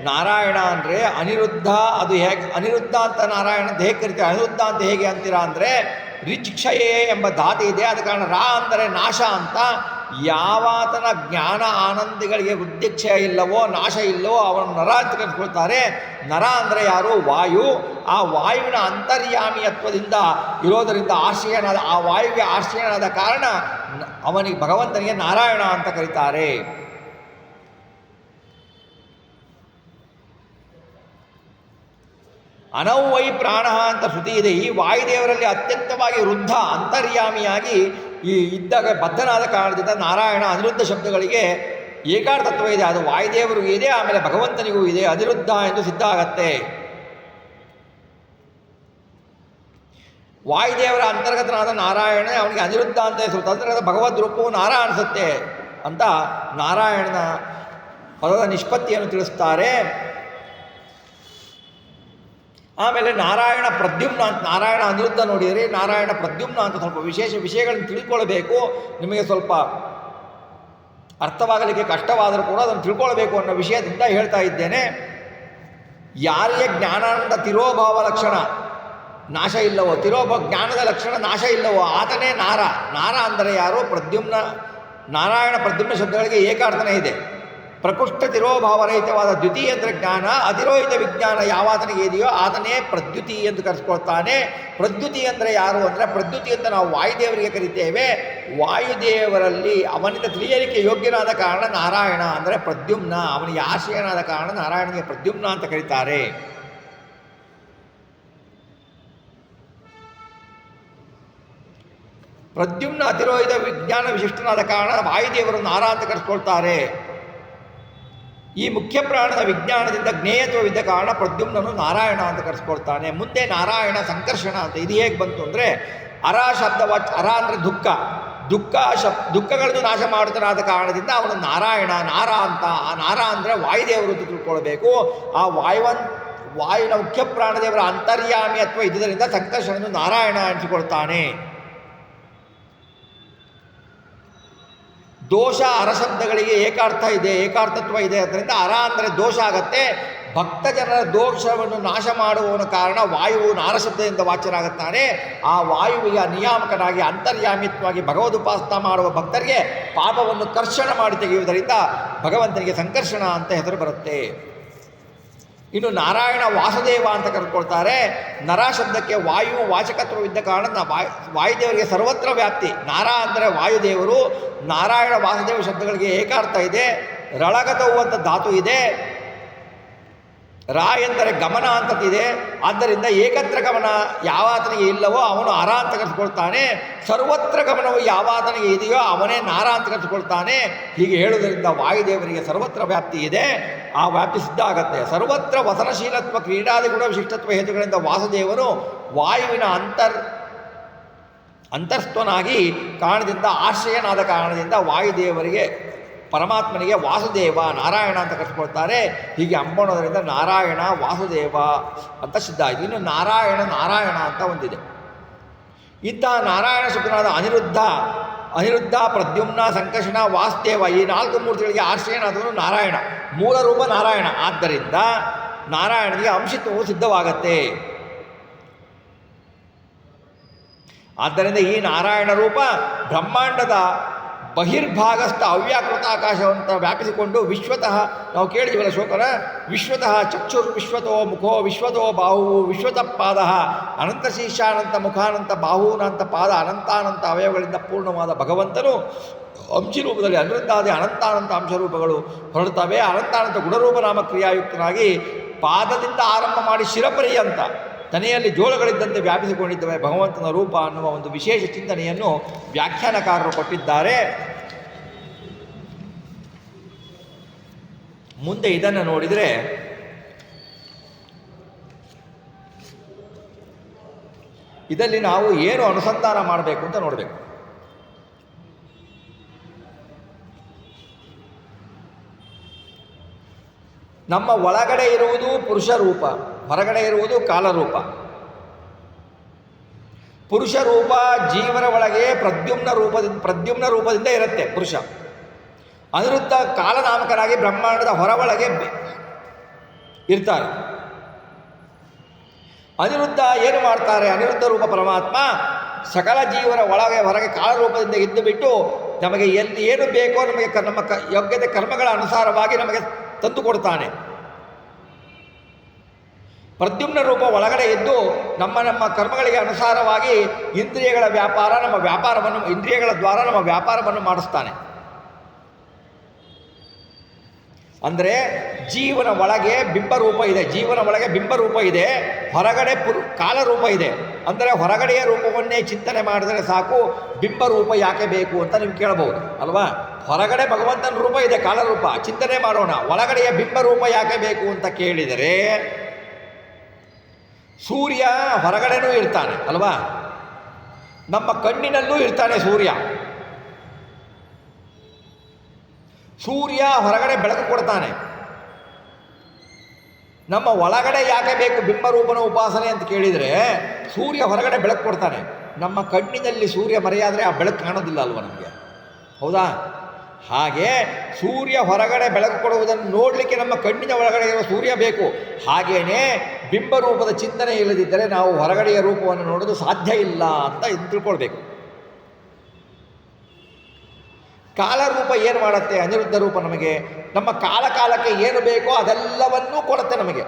S1: ನಾರಾಯಣ ಅಂದರೆ ಅನಿರುದ್ಧ. ಅದು ಹೇಗೆ ಅನಿರುದ್ಧ ಅಂತ ನಾರಾಯಣ ಅಂತ ಹೇಗೆ ಕರಿತೀರ? ಅನಿರುದ್ಧ ಅಂತ ಹೇಗೆ ಅಂತೀರಾ ಅಂದರೆ ರಿಚ್ಕ್ಷಯೇ ಎಂಬ ಧಾತು ಇದೆ, ಆದ ಕಾರಣ ರಾ ಅಂದರೆ ನಾಶ ಅಂತ. ಯಾವಾತನ ಜ್ಞಾನ ಆನಂದಿಗಳಿಗೆ ವೃದ್ಧಿಕ್ಷಯ ಇಲ್ಲವೋ, ನಾಶ ಇಲ್ಲವೋ ಅವನು ನರ ಅಂತ ಕರೆದುಕೊಳ್ತಾರೆ. ನರ ಅಂದರೆ ಯಾರು? ವಾಯು. ಆ ವಾಯುವಿನ ಅಂತರ್ಯಾಮಿಯತ್ವದಿಂದ ಇರೋದರಿಂದ ಆಶ್ರಯನಾದ, ಆ ವಾಯುವಿಗೆ ಆಶ್ರಯನಾದ ಕಾರಣ ಅವನಿಗೆ ಭಗವಂತನಿಗೆ ನಾರಾಯಣ ಅಂತ ಕರೀತಾರೆ. ಅನೌವೈ ಪ್ರಾಣ ಅಂತ ಶ್ರುತಿ ಇದೆ. ಈ ವಾಯುದೇವರಲ್ಲಿ ಅತ್ಯಂತವಾಗಿ ವೃದ್ಧ ಅಂತರ್ಯಾಮಿಯಾಗಿ ಇದ್ದಾಗ ಬದ್ಧನಾದ ಕಾರಣದಿಂದ ನಾರಾಯಣ ಅನಿರುದ್ಧ ಶಬ್ದಗಳಿಗೆ ಏಕಾರ್ಥತ್ವ ಇದೆ. ಅದು ವಾಯುದೇವರಿಗೂ ಇದೆ, ಆಮೇಲೆ ಭಗವಂತನಿಗೂ ಇದೆ. ಅನಿರುದ್ಧ ಎಂದು ಸಿದ್ಧ ಆಗತ್ತೆ. ವಾಯುದೇವರ ಅಂತರ್ಗತನಾದ ನಾರಾಯಣ ಅವನಿಗೆ ಅನಿರುದ್ಧ ಅಂತ ಹೆಸರು. ತದನಂತರ ಭಗವದ್ ರೂಪವು ನಾರ ಅನಿಸುತ್ತೆ ಅಂತ ನಾರಾಯಣನ ಪದದ ನಿಷ್ಪತ್ತಿಯನ್ನು ತಿಳಿಸ್ತಾರೆ. ಆಮೇಲೆ ನಾರಾಯಣ ಪ್ರದ್ಯುಮ್ನ ಅಂತ, ನಾರಾಯಣ ಅನಿರುದ್ಧ ನೋಡಿದರೆ ನಾರಾಯಣ ಪ್ರದ್ಯುಮ್ನ ಅಂತ ಸ್ವಲ್ಪ ವಿಶೇಷ ವಿಷಯಗಳನ್ನು ತಿಳ್ಕೊಳ್ಬೇಕು. ನಿಮಗೆ ಸ್ವಲ್ಪ ಅರ್ಥವಾಗಲಿಕ್ಕೆ ಕಷ್ಟವಾದರೂ ಕೂಡ ಅದನ್ನು ತಿಳ್ಕೊಳ್ಬೇಕು ಅನ್ನೋ ವಿಷಯದಿಂದ ಹೇಳ್ತಾ ಇದ್ದೇನೆ. ಯಾರಿಗೆ ಜ್ಞಾನಾನಂದ ತಿರೋಭಾವ ಲಕ್ಷಣ ನಾಶ ಇಲ್ಲವೋ, ಜ್ಞಾನದ ಲಕ್ಷಣ ನಾಶ ಇಲ್ಲವೋ ಆತನೇ ನಾರ. ನಾರ ಅಂದರೆ ಯಾರು? ಪ್ರದ್ಯುಮ್ನ. ನಾರಾಯಣ ಪ್ರದ್ಯುಮ್ನ ಶಬ್ದಗಳಿಗೆ ಏಕಾರ್ಥನೇ ಇದೆ. ಪ್ರಕೃಷ್ಟ ತಿರೋಭಾವರಹಿತವಾದ ದ್ಯುತಿ ಅಂದರೆ ಜ್ಞಾನ, ಅತಿರೋಹಿತ ವಿಜ್ಞಾನ ಯಾವಾತನಿಗೆ ಇದೆಯೋ ಆತನೇ ಪ್ರದ್ಯುತಿ ಎಂದು ಕರೆಸ್ಕೊಳ್ತಾನೆ. ಪ್ರದ್ಯುತಿ ಅಂದರೆ ಯಾರು ಅಂದರೆ, ಪ್ರದ್ಯುತಿ ಅಂತ ನಾವು ವಾಯುದೇವರಿಗೆ ಕರಿತೇವೆ. ವಾಯುದೇವರಲ್ಲಿ ಅವನಿಂದ ತಿಳಿಯಲಿಕ್ಕೆ ಯೋಗ್ಯನಾದ ಕಾರಣ ನಾರಾಯಣ ಅಂದರೆ ಪ್ರದ್ಯುಮ್ನ. ಅವನಿಗೆ ಆಶ್ರಯನಾದ ಕಾರಣ ನಾರಾಯಣನಿಗೆ ಪ್ರದ್ಯುಮ್ನ ಅಂತ ಕರೀತಾರೆ. ಪ್ರದ್ಯುಮ್ನ ಅತಿರೋಹಿತ ವಿಜ್ಞಾನ ವಿಶಿಷ್ಟನಾದ ಕಾರಣ ವಾಯುದೇವರು ನಾರ ಅಂತ ಕರೆಸ್ಕೊಳ್ತಾರೆ. ಈ ಮುಖ್ಯ ಪ್ರಾಣದ ವಿಜ್ಞಾನದಿಂದ ಜ್ಞೇಯತ್ವವಿದ್ದ ಕಾರಣ ಪ್ರದ್ಯುಮ್ನನು ನಾರಾಯಣ ಅಂತ ಕರೆಸ್ಕೊಳ್ತಾನೆ. ಮುಂದೆ ನಾರಾಯಣ ಸಂಕರ್ಷಣ ಅಂತ. ಇದು ಹೇಗೆ ಬಂತು ಅಂದರೆ, ಅರ ಶಬ್ದವಾಚ್, ಅರ ಅಂದರೆ ದುಃಖಗಳನ್ನು ನಾಶ ಮಾಡುತ್ತಾನಾದ ಕಾರಣದಿಂದ ಅವನು ನಾರಾಯಣ, ನಾರ ಅಂತ. ಆ ನಾರ ಅಂದರೆ ವಾಯುದೇವರು ಅಂತ ತಿಳ್ಕೊಳ್ಬೇಕು. ಆ ವಾಯುವಿನ ಮುಖ್ಯ ಪ್ರಾಣದೇವರ ಅಂತರ್ಯಾಮಿ ಅಥವಾ ಇದ್ದುದರಿಂದ ಸಂಕರ್ಷಣನು ನಾರಾಯಣ ಅನಿಸಿಕೊಳ್ತಾನೆ. ದೋಷ ಅರಶಬ್ದಗಳಿಗೆ ಏಕಾರ್ಥ ಇದೆ, ಏಕಾರ್ಥತ್ವ ಇದೆ. ಅದರಿಂದ ಅರ ಅಂದರೆ ದೋಷ ಆಗತ್ತೆ. ಭಕ್ತ ಜನರ ದೋಷವನ್ನು ನಾಶ ಮಾಡುವವನ ಕಾರಣ ವಾಯುವು ನಾರಶಬ್ದದಿಂದ ವಾಚ್ಯನಾಗುತ್ತಾನೆ. ಆ ವಾಯುವಿಗೆ ನಿಯಾಮಕನಾಗಿ ಅಂತರ್ಯಾಮಿತ್ವವಾಗಿ ಭಗವದುಪಾಸನ ಮಾಡುವ ಭಕ್ತರಿಗೆ ಪಾಪವನ್ನು ಕರ್ಷಣ ಮಾಡಿ ತೆಗೆಯುವುದರಿಂದ ಭಗವಂತನಿಗೆ ಸಂಕರ್ಷಣ ಅಂತ ಹೆಸರು ಬರುತ್ತೆ. ಇನ್ನು ನಾರಾಯಣ ವಾಸುದೇವ ಅಂತ ಕರೆದುಕೊಳ್ತಾರೆ. ನರ ಶಬ್ದಕ್ಕೆ ವಾಯು ವಾಚಕತ್ವವಿದ್ದ ಕಾರಣ ವಾಯುದೇವರಿಗೆ ಸರ್ವತ್ರ ವ್ಯಾಪ್ತಿ. ನಾರ ಅಂದರೆ ವಾಯುದೇವರು, ನಾರಾಯಣ ವಾಸುದೇವ ಶಬ್ದಗಳಿಗೆ ಏಕಾರ್ಥ ಇದೆ. ರಳಗತವು ಅಂತ ಧಾತು ಇದೆ. ರಾ ಎಂದರೆ ಗಮನ ಅಂತದಿದೆ. ಆದ್ದರಿಂದ ಏಕತ್ರ ಗಮನ ಯಾವಾತನಿಗೆ ಇಲ್ಲವೋ ಅವನು ಅರ ಅಂತ ಕರೆದುಕೊಳ್ತಾನೆ. ಸರ್ವತ್ರ ಗಮನವು ಯಾವಾತನಿಗೆ ಇದೆಯೋ ಅವನೇ ನಾರ ಅಂತ ಕರೆದುಕೊಳ್ತಾನೆ. ಹೀಗೆ ಹೇಳುವುದರಿಂದ ವಾಯುದೇವರಿಗೆ ಸರ್ವತ್ರ ವ್ಯಾಪ್ತಿ ಇದೆ. ಆ ವ್ಯಾಪ್ತಿ ಸಿದ್ಧ ಆಗತ್ತೆ. ಸರ್ವತ್ರ ವಸನಶೀಲತ್ವ ಕ್ರೀಡಾದಿ ಗುಣ ವಿಶಿಷ್ಟತ್ವ ಹೇತುಗಳಿಂದ ವಾಸುದೇವನು ವಾಯುವಿನ ಅಂತರ್ಸ್ಥನಾಗಿ ಕಾರಣದಿಂದ ಆಶ್ರಯನಾದ ಕಾರಣದಿಂದ ವಾಯುದೇವರಿಗೆ ಪರಮಾತ್ಮನಿಗೆ ವಾಸುದೇವ ನಾರಾಯಣ ಅಂತ ಕರೆದುಕೊಳ್ತಾರೆ. ಹೀಗೆ ಅಂಬೋಣೋದರಿಂದ ನಾರಾಯಣ ವಾಸುದೇವ ಅಂತ ಸಿದ್ಧ ಆಯಿತು. ಇನ್ನು ನಾರಾಯಣ ಅಂತ ಒಂದಿದೆ. ಇಂತಹ ನಾರಾಯಣ ಶಬ್ದನಾದ ಅನಿರುದ್ಧ ಪ್ರದ್ಯುಮ್ನ ಸಂಕರ್ಷಣ ವಾಸುದೇವ ಈ 4 ಮೂರ್ತಿಗಳಿಗೆ ಆಶ್ರಯನಾದವನು ನಾರಾಯಣ. ಮೂಲ ರೂಪ ನಾರಾಯಣ. ಆದ್ದರಿಂದ ನಾರಾಯಣನಿಗೆ ಅಂಶಿತ್ವವು ಸಿದ್ಧವಾಗತ್ತೆ. ಆದ್ದರಿಂದ ಈ ನಾರಾಯಣ ರೂಪ ಬ್ರಹ್ಮಾಂಡದ ಬಹಿರ್ಭಾಗಸ್ಥ ಅವ್ಯಾಕೃತ ಆಕಾಶವಂತ ವ್ಯಾಪಿಸಿಕೊಂಡು ವಿಶ್ವತಃ, ನಾವು ಕೇಳಿದೀವಲ್ಲ ಶ್ಲೋಕನ, ವಿಶ್ವತಃ ಚಕ್ಷುರ್ ವಿಶ್ವತೋ ಮುಖೋ ವಿಶ್ವತೋ ಬಾಹು ವಿಶ್ವತಃ ಪಾದ ಅನಂತ ಶೀರ್ಷಾನಂತ ಮುಖಾನಂತ ಬಾಹೂನಂತ ಪಾದ ಅನಂತಾನಂತ ಅವಯವಗಳಿಂದ ಪೂರ್ಣವಾದ ಭಗವಂತನು ಅಂಶರೂಪದಲ್ಲಿ ಅನಿರುದ್ಧಾದಿ ಅನಂತಾನಂತ ಅಂಶರೂಪಗಳು ಹೊರಡುತ್ತವೆ. ಅನಂತಾನಂತ ಗುಣರೂಪ ನಾಮ ಕ್ರಿಯಾಯುಕ್ತನಾಗಿ ಪಾದದಿಂದ ಆರಂಭ ಮಾಡಿ ಶಿರಪರ್ಯಂತ ತನೆಯಲ್ಲಿ ಜೋಳಗಳಿದ್ದಂತೆ ವ್ಯಾಪಿಸಿಕೊಂಡಿದ್ದವೆ ಭಗವಂತನ ರೂಪ ಅನ್ನುವ ಒಂದು ವಿಶೇಷ ಚಿಂತನೆಯನ್ನು ವ್ಯಾಖ್ಯಾನಕಾರರು ಕೊಟ್ಟಿದ್ದಾರೆ. ಮುಂದೆ ಇದನ್ನು ನೋಡಿದರೆ ಇದರಲ್ಲಿ ನಾವು ಏನು ಅನುಸಂಧಾನ ಮಾಡಬೇಕು ಅಂತ ನೋಡಬೇಕು. ನಮ್ಮ ಒಳಗಡೆ ಇರುವುದು ಪುರುಷ ರೂಪ, ಹೊರಗಡೆ ಇರುವುದು ಕಾಲರೂಪ. ಪುರುಷ ರೂಪ ಜೀವನ ಒಳಗೆ ಪ್ರದ್ಯುಮ್ನ ರೂಪದಿಂದ ಇರುತ್ತೆ ಪುರುಷ. ಅನಿರುದ್ಧ ಕಾಲನಾಮಕನಾಗಿ ಬ್ರಹ್ಮಾಂಡದ ಹೊರೊಳಗೆ ಇರ್ತಾರೆ. ಅನಿರುದ್ಧ ಏನು ಮಾಡ್ತಾರೆ? ಅನಿರುದ್ಧ ರೂಪ ಪರಮಾತ್ಮ ಸಕಲ ಜೀವನ ಒಳಗೆ ಹೊರಗೆ ಕಾಲರೂಪದಿಂದ ಇದ್ದು ಬಿಟ್ಟು ನಮಗೆ ಎಲ್ಲಿ ಏನು ಬೇಕೋ ನಮಗೆ ನಮ್ಮ ಯೋಗ್ಯತೆ ಕರ್ಮಗಳ ಅನುಸಾರವಾಗಿ ನಮಗೆ ತಂದು ಕೊಡ್ತಾನೆ. ಪ್ರದ್ಯುಮ್ನ ರೂಪ ಒಳಗಡೆ ಇದ್ದು ನಮ್ಮ ಕರ್ಮಗಳಿಗೆ ಅನುಸಾರವಾಗಿ ಇಂದ್ರಿಯಗಳ ಇಂದ್ರಿಯಗಳ ದ್ವಾರ ನಮ್ಮ ವ್ಯಾಪಾರವನ್ನು ಮಾಡಿಸ್ತಾನೆ. ಅಂದರೆ ಜೀವನ ಒಳಗೆ ಬಿಂಬರೂಪ ಇದೆ, ಜೀವನ ಒಳಗೆ ಬಿಂಬರೂಪ ಇದೆ, ಹೊರಗಡೆ ಕಾಲರೂಪ ಇದೆ. ಅಂದರೆ ಹೊರಗಡೆಯ ರೂಪವನ್ನೇ ಚಿಂತನೆ ಮಾಡಿದರೆ ಸಾಕು, ಬಿಂಬರೂಪ ಯಾಕೆ ಬೇಕು ಅಂತ ನೀವು ಕೇಳಬಹುದು ಅಲ್ವಾ? ಹೊರಗಡೆ ಭಗವಂತನ ರೂಪ ಇದೆ, ಕಾಲರೂಪ, ಚಿಂತನೆ ಮಾಡೋಣ. ಒಳಗಡೆಯ ಬಿಂಬರೂಪ ಯಾಕೆ ಬೇಕು ಅಂತ ಕೇಳಿದರೆ, ಸೂರ್ಯ ಹೊರಗಡೆನೂ ಇರ್ತಾನೆ ಅಲ್ವಾ? ನಮ್ಮ ಕಣ್ಣಿನಲ್ಲೂ ಇರ್ತಾನೆ ಸೂರ್ಯ. ಸೂರ್ಯ ಹೊರಗಡೆ ಬೆಳಕು ಕೊಡ್ತಾನೆ. ನಮ್ಮ ಒಳಗಡೆ ಯಾಕೆ ಬೇಕು ಬಿಂಬರೂಪನ ಉಪಾಸನೆ ಅಂತ ಕೇಳಿದರೆ, ಸೂರ್ಯ ಹೊರಗಡೆ ಬೆಳಕು ಕೊಡ್ತಾನೆ. ನಮ್ಮ ಕಣ್ಣಿನಲ್ಲಿ ಸೂರ್ಯ ಮರೆಯಾದರೆ ಆ ಬೆಳಕು ಕಾಣೋದಿಲ್ಲ ಅಲ್ವ ನಮಗೆ, ಹೌದಾ? ಹಾಗೆ ಸೂರ್ಯ ಹೊರಗಡೆ ಬೆಳಕು ಕೊಡುವುದನ್ನು ನೋಡಲಿಕ್ಕೆ ನಮ್ಮ ಕಣ್ಣಿನ ಒಳಗಡೆ ಇರುವ ಸೂರ್ಯ ಬೇಕು. ಹಾಗೇನೆ ಬಿಂಬರೂಪದ ಚಿಂತನೆ ಇಲ್ಲದಿದ್ದರೆ ನಾವು ಹೊರಗಡೆಯ ರೂಪವನ್ನು ನೋಡೋದು ಸಾಧ್ಯ ಇಲ್ಲ ಅಂತ ತಿಳ್ಕೊಳ್ಬೇಕು. ಕಾಲರೂಪ ಏನು ಮಾಡುತ್ತೆ? ಅನಿರುದ್ಧ ರೂಪ ನಮಗೆ ನಮ್ಮ ಕಾಲಕ್ಕೆ ಏನು ಬೇಕೋ ಅದೆಲ್ಲವನ್ನೂ ಕೊಡುತ್ತೆ ನಮಗೆ.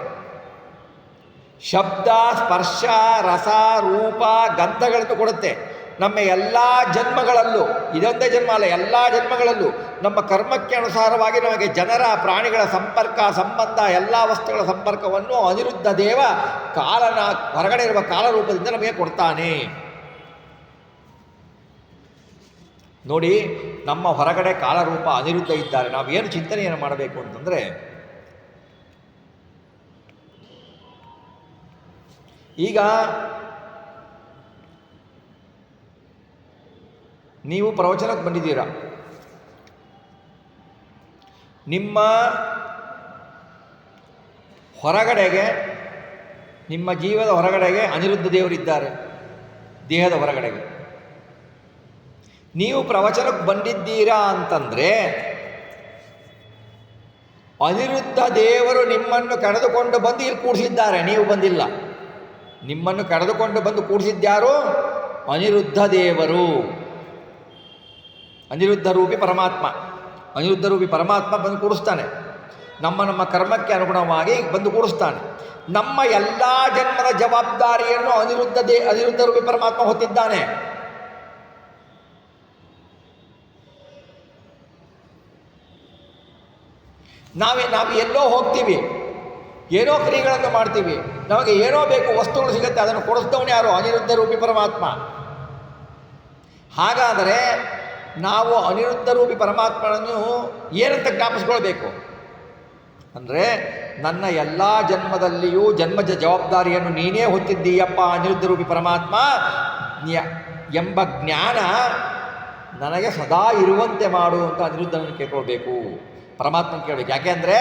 S1: ಶಬ್ದ, ಸ್ಪರ್ಶ, ರಸ, ರೂಪ, ಗಂಧಗಳನ್ನು ಕೊಡುತ್ತೆ. ನಮ್ಮ ಎಲ್ಲ ಜನ್ಮಗಳಲ್ಲೂ, ಇದೊಂದೇ ಜನ್ಮ ಅಲ್ಲ, ಎಲ್ಲ ಜನ್ಮಗಳಲ್ಲೂ ನಮ್ಮ ಕರ್ಮಕ್ಕೆ ಅನುಸಾರವಾಗಿ ನಮಗೆ ಜನರ ಪ್ರಾಣಿಗಳ ಸಂಬಂಧ ಎಲ್ಲ ವಸ್ತುಗಳ ಸಂಪರ್ಕವನ್ನು ಅನಿರುದ್ಧ ದೇವ ಹೊರಗಡೆ ಇರುವ ಕಾಲರೂಪದಿಂದ ನಮಗೆ ಕೊಡ್ತಾನೆ. ನೋಡಿ, ನಮ್ಮ ಹೊರಗಡೆ ಕಾಲರೂಪ ಅನಿರುದ್ಧ ಇದ್ದಾರೆ. ನಾವೇನು ಚಿಂತನೆಯನ್ನು ಮಾಡಬೇಕು ಅಂತಂದರೆ, ಈಗ ನೀವು ಪ್ರವಚನಕ್ಕೆ ಬಂದಿದ್ದೀರಾ, ನಿಮ್ಮ ಹೊರಗಡೆಗೆ, ನಿಮ್ಮ ಜೀವದ ಹೊರಗಡೆಗೆ ಅನಿರುದ್ಧ ದೇವರಿದ್ದಾರೆ, ದೇಹದ ಹೊರಗಡೆಗೆ. ನೀವು ಪ್ರವಚನಕ್ಕೆ ಬಂದಿದ್ದೀರಾ ಅಂತಂದರೆ ಅನಿರುದ್ಧ ದೇವರು ನಿಮ್ಮನ್ನು ಕರೆದುಕೊಂಡು ಬಂದು ಇಲ್ಲಿ ಕೂಡಿಸಿದ್ದಾರೆ, ನೀವು ಬಂದಿಲ್ಲ. ನಿಮ್ಮನ್ನು ಕರೆದುಕೊಂಡು ಬಂದು ಕೂಡಿಸಿದ್ಯಾರು? ಅನಿರುದ್ಧ ದೇವರು, ಅನಿರುದ್ಧ ರೂಪಿ ಪರಮಾತ್ಮ. ಅನಿರುದ್ಧ ರೂಪಿ ಪರಮಾತ್ಮ ಬಂದು ಕೂಡಿಸ್ತಾನೆ, ನಮ್ಮ ಕರ್ಮಕ್ಕೆ ಅನುಗುಣವಾಗಿ ಬಂದು ಕೂಡಿಸ್ತಾನೆ. ನಮ್ಮ ಎಲ್ಲ ಜನ್ಮದ ಜವಾಬ್ದಾರಿಯನ್ನು ಅನಿರುದ್ಧ ರೂಪಿ ಪರಮಾತ್ಮ ಹೊತ್ತಿದ್ದಾನೆ. ನಾವು ಎಲ್ಲೋ ಹೋಗ್ತೀವಿ, ಏನೋ ಕ್ರಿಯೆಗಳನ್ನು ಮಾಡ್ತೀವಿ, ನಮಗೆ ಏನೋ ಬೇಕು, ವಸ್ತುಗಳು ಸಿಗುತ್ತೆ, ಅದನ್ನು ಕೊಡಿಸ್ದವನು ಯಾರು? ಅನಿರುದ್ಧ ರೂಪಿ ಪರಮಾತ್ಮ. ಹಾಗಾದರೆ ನಾವು ಅನಿರುದ್ಧ ರೂಪಿ ಪರಮಾತ್ಮನನ್ನು ಏನಂತ ಜ್ಞಾಪಿಸ್ಕೊಳ್ಬೇಕು ಅಂದರೆ, ನನ್ನ ಎಲ್ಲ ಜನ್ಮದಲ್ಲಿಯೂ ಜನ್ಮದ ಜವಾಬ್ದಾರಿಯನ್ನು ನೀನೇ ಹೊತ್ತಿದ್ದೀಯಪ್ಪ ಅನಿರುದ್ಧ ರೂಪಿ ಪರಮಾತ್ಮ ಎಂಬ ಜ್ಞಾನ ನನಗೆ ಸದಾ ಇರುವಂತೆ ಮಾಡು ಅಂತ ಅನಿರುದ್ಧನನ್ನು ಕೇಳ್ಕೊಳ್ಬೇಕು, ಪರಮಾತ್ಮನ ಕೇಳಬೇಕು. ಯಾಕೆಂದರೆ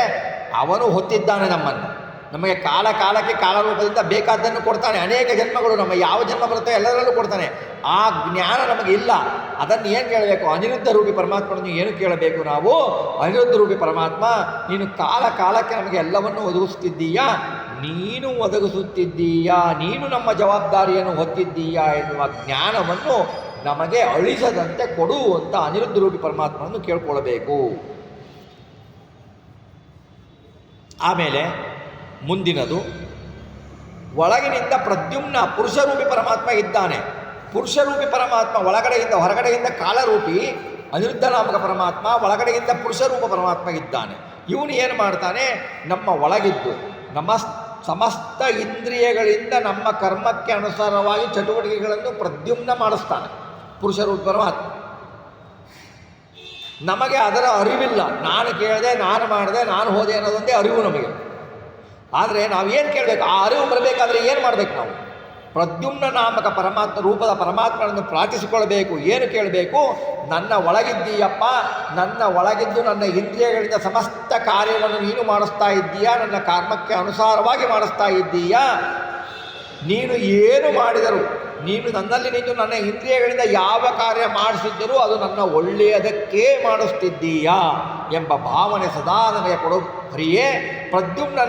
S1: ಅವನು ಹೊತ್ತಿದ್ದಾನೆ ನಮ್ಮನ್ನು. ನಮಗೆ ಕಾಲಕ್ಕೆ ಕಾಲರೂಪದಿಂದ ಬೇಕಾದ್ದನ್ನು ಕೊಡ್ತಾನೆ. ಅನೇಕ ಜನ್ಮಗಳು, ನಮ್ಮ ಯಾವ ಜನ್ಮ ಬರುತ್ತೋ ಎಲ್ಲರಲ್ಲೂ ಕೊಡ್ತಾನೆ. ಆ ಜ್ಞಾನ ನಮಗಿಲ್ಲ. ಅದನ್ನು ಏನು ಕೇಳಬೇಕು? ಅನಿರುದ್ಧ ರೂಪಿ ಪರಮಾತ್ಮನನ್ನು ಏನು ಕೇಳಬೇಕು ನಾವು? ಅನಿರುದ್ಧ ರೂಪಿ ಪರಮಾತ್ಮ, ನೀನು ಕಾಲಕ್ಕೆ ನಮಗೆ ಎಲ್ಲವನ್ನು ಒದಗಿಸುತ್ತಿದ್ದೀಯಾ, ನೀನು ಒದಗಿಸುತ್ತಿದ್ದೀಯಾ, ನೀನು ನಮ್ಮ ಜವಾಬ್ದಾರಿಯನ್ನು ಹೊತ್ತಿದ್ದೀಯಾ ಎನ್ನುವ ಜ್ಞಾನವನ್ನು ನಮಗೆ ಅಳಿಸದಂತೆ ಕೊಡು ಅಂತ ಅನಿರುದ್ಧ ರೂಪಿ ಪರಮಾತ್ಮನನ್ನು ಕೇಳ್ಕೊಳ್ಬೇಕು. ಆಮೇಲೆ ಮುಂದಿನದು, ಒಳಗಿನಿಂದ ಪ್ರದ್ಯುಮ್ನ ಪುರುಷರೂಪಿ ಪರಮಾತ್ಮ ಇದ್ದಾನೆ. ಪುರುಷರೂಪಿ ಪರಮಾತ್ಮ ಒಳಗಡೆಯಿಂದ, ಹೊರಗಡೆಯಿಂದ ಕಾಲರೂಪಿ ಅನಿರುದ್ಧ ನಾಮಕ ಪರಮಾತ್ಮ, ಒಳಗಡೆಯಿಂದ ಪುರುಷರೂಪ ಪರಮಾತ್ಮ ಇದ್ದಾನೆ. ಇವನು ಏನು ಮಾಡ್ತಾನೆ? ನಮ್ಮ ಒಳಗಿದ್ದು ನಮ್ಮ ಸಮಸ್ತ ಇಂದ್ರಿಯಗಳಿಂದ ನಮ್ಮ ಕರ್ಮಕ್ಕೆ ಅನುಸಾರವಾಗಿ ಚಟುವಟಿಕೆಗಳನ್ನು ಪ್ರದ್ಯುಮ್ನ ಮಾಡಿಸ್ತಾನೆ ಪುರುಷರೂಪಿ ಪರಮಾತ್ಮ. ನಮಗೆ ಅದರ ಅರಿವಿಲ್ಲ. ನಾನು ಕೇಳಿದೆ, ನಾನು ಮಾಡಿದೆ, ನಾನು ಹೋದೆ ಅನ್ನೋದೊಂದೇ ಅರಿವು ನಮಗೆ. ಆದರೆ ನಾವೇನು ಕೇಳಬೇಕು? ಆ ಅರಿವು ಬರಬೇಕಾದ್ರೆ ಏನು ಮಾಡಬೇಕು? ನಾವು ಪ್ರದ್ಯುಮ್ನ ನಾಮಕ ಪರಮಾತ್ಮ ರೂಪದ ಪರಮಾತ್ಮನನ್ನು ಪ್ರಾರ್ಥಿಸಿಕೊಳ್ಬೇಕು. ಏನು ಕೇಳಬೇಕು? ನನ್ನ ಒಳಗಿದ್ದೀಯಪ್ಪ, ನನ್ನ ಒಳಗಿದ್ದು ನನ್ನ ಇಂದ್ರಿಯಗಳಿಂದ ಸಮಸ್ತ ಕಾರ್ಯವನ್ನು ನೀನು ಮಾಡಿಸ್ತಾ ಇದ್ದೀಯಾ, ನನ್ನ ಕರ್ಮಕ್ಕೆ ಅನುಸಾರವಾಗಿ ಮಾಡಿಸ್ತಾ ಇದ್ದೀಯಾ. ನೀನು ಏನು ಮಾಡಿದರು, ನೀನು ನನ್ನಲ್ಲಿ ನಿಂತು ನನ್ನ ಇಂದ್ರಿಯಗಳಿಂದ ಯಾವ ಕಾರ್ಯ ಮಾಡಿಸಿದ್ದರೂ ಅದು ನನ್ನ ಒಳ್ಳೆಯದಕ್ಕೇ ಮಾಡಿಸ್ತಿದ್ದೀಯಾ ಎಂಬ ಭಾವನೆ ಸದಾ ನನಗೆ ಕೊಡು ಹರಿಯೇ. ಪ್ರದ್ಯುಮ್ನ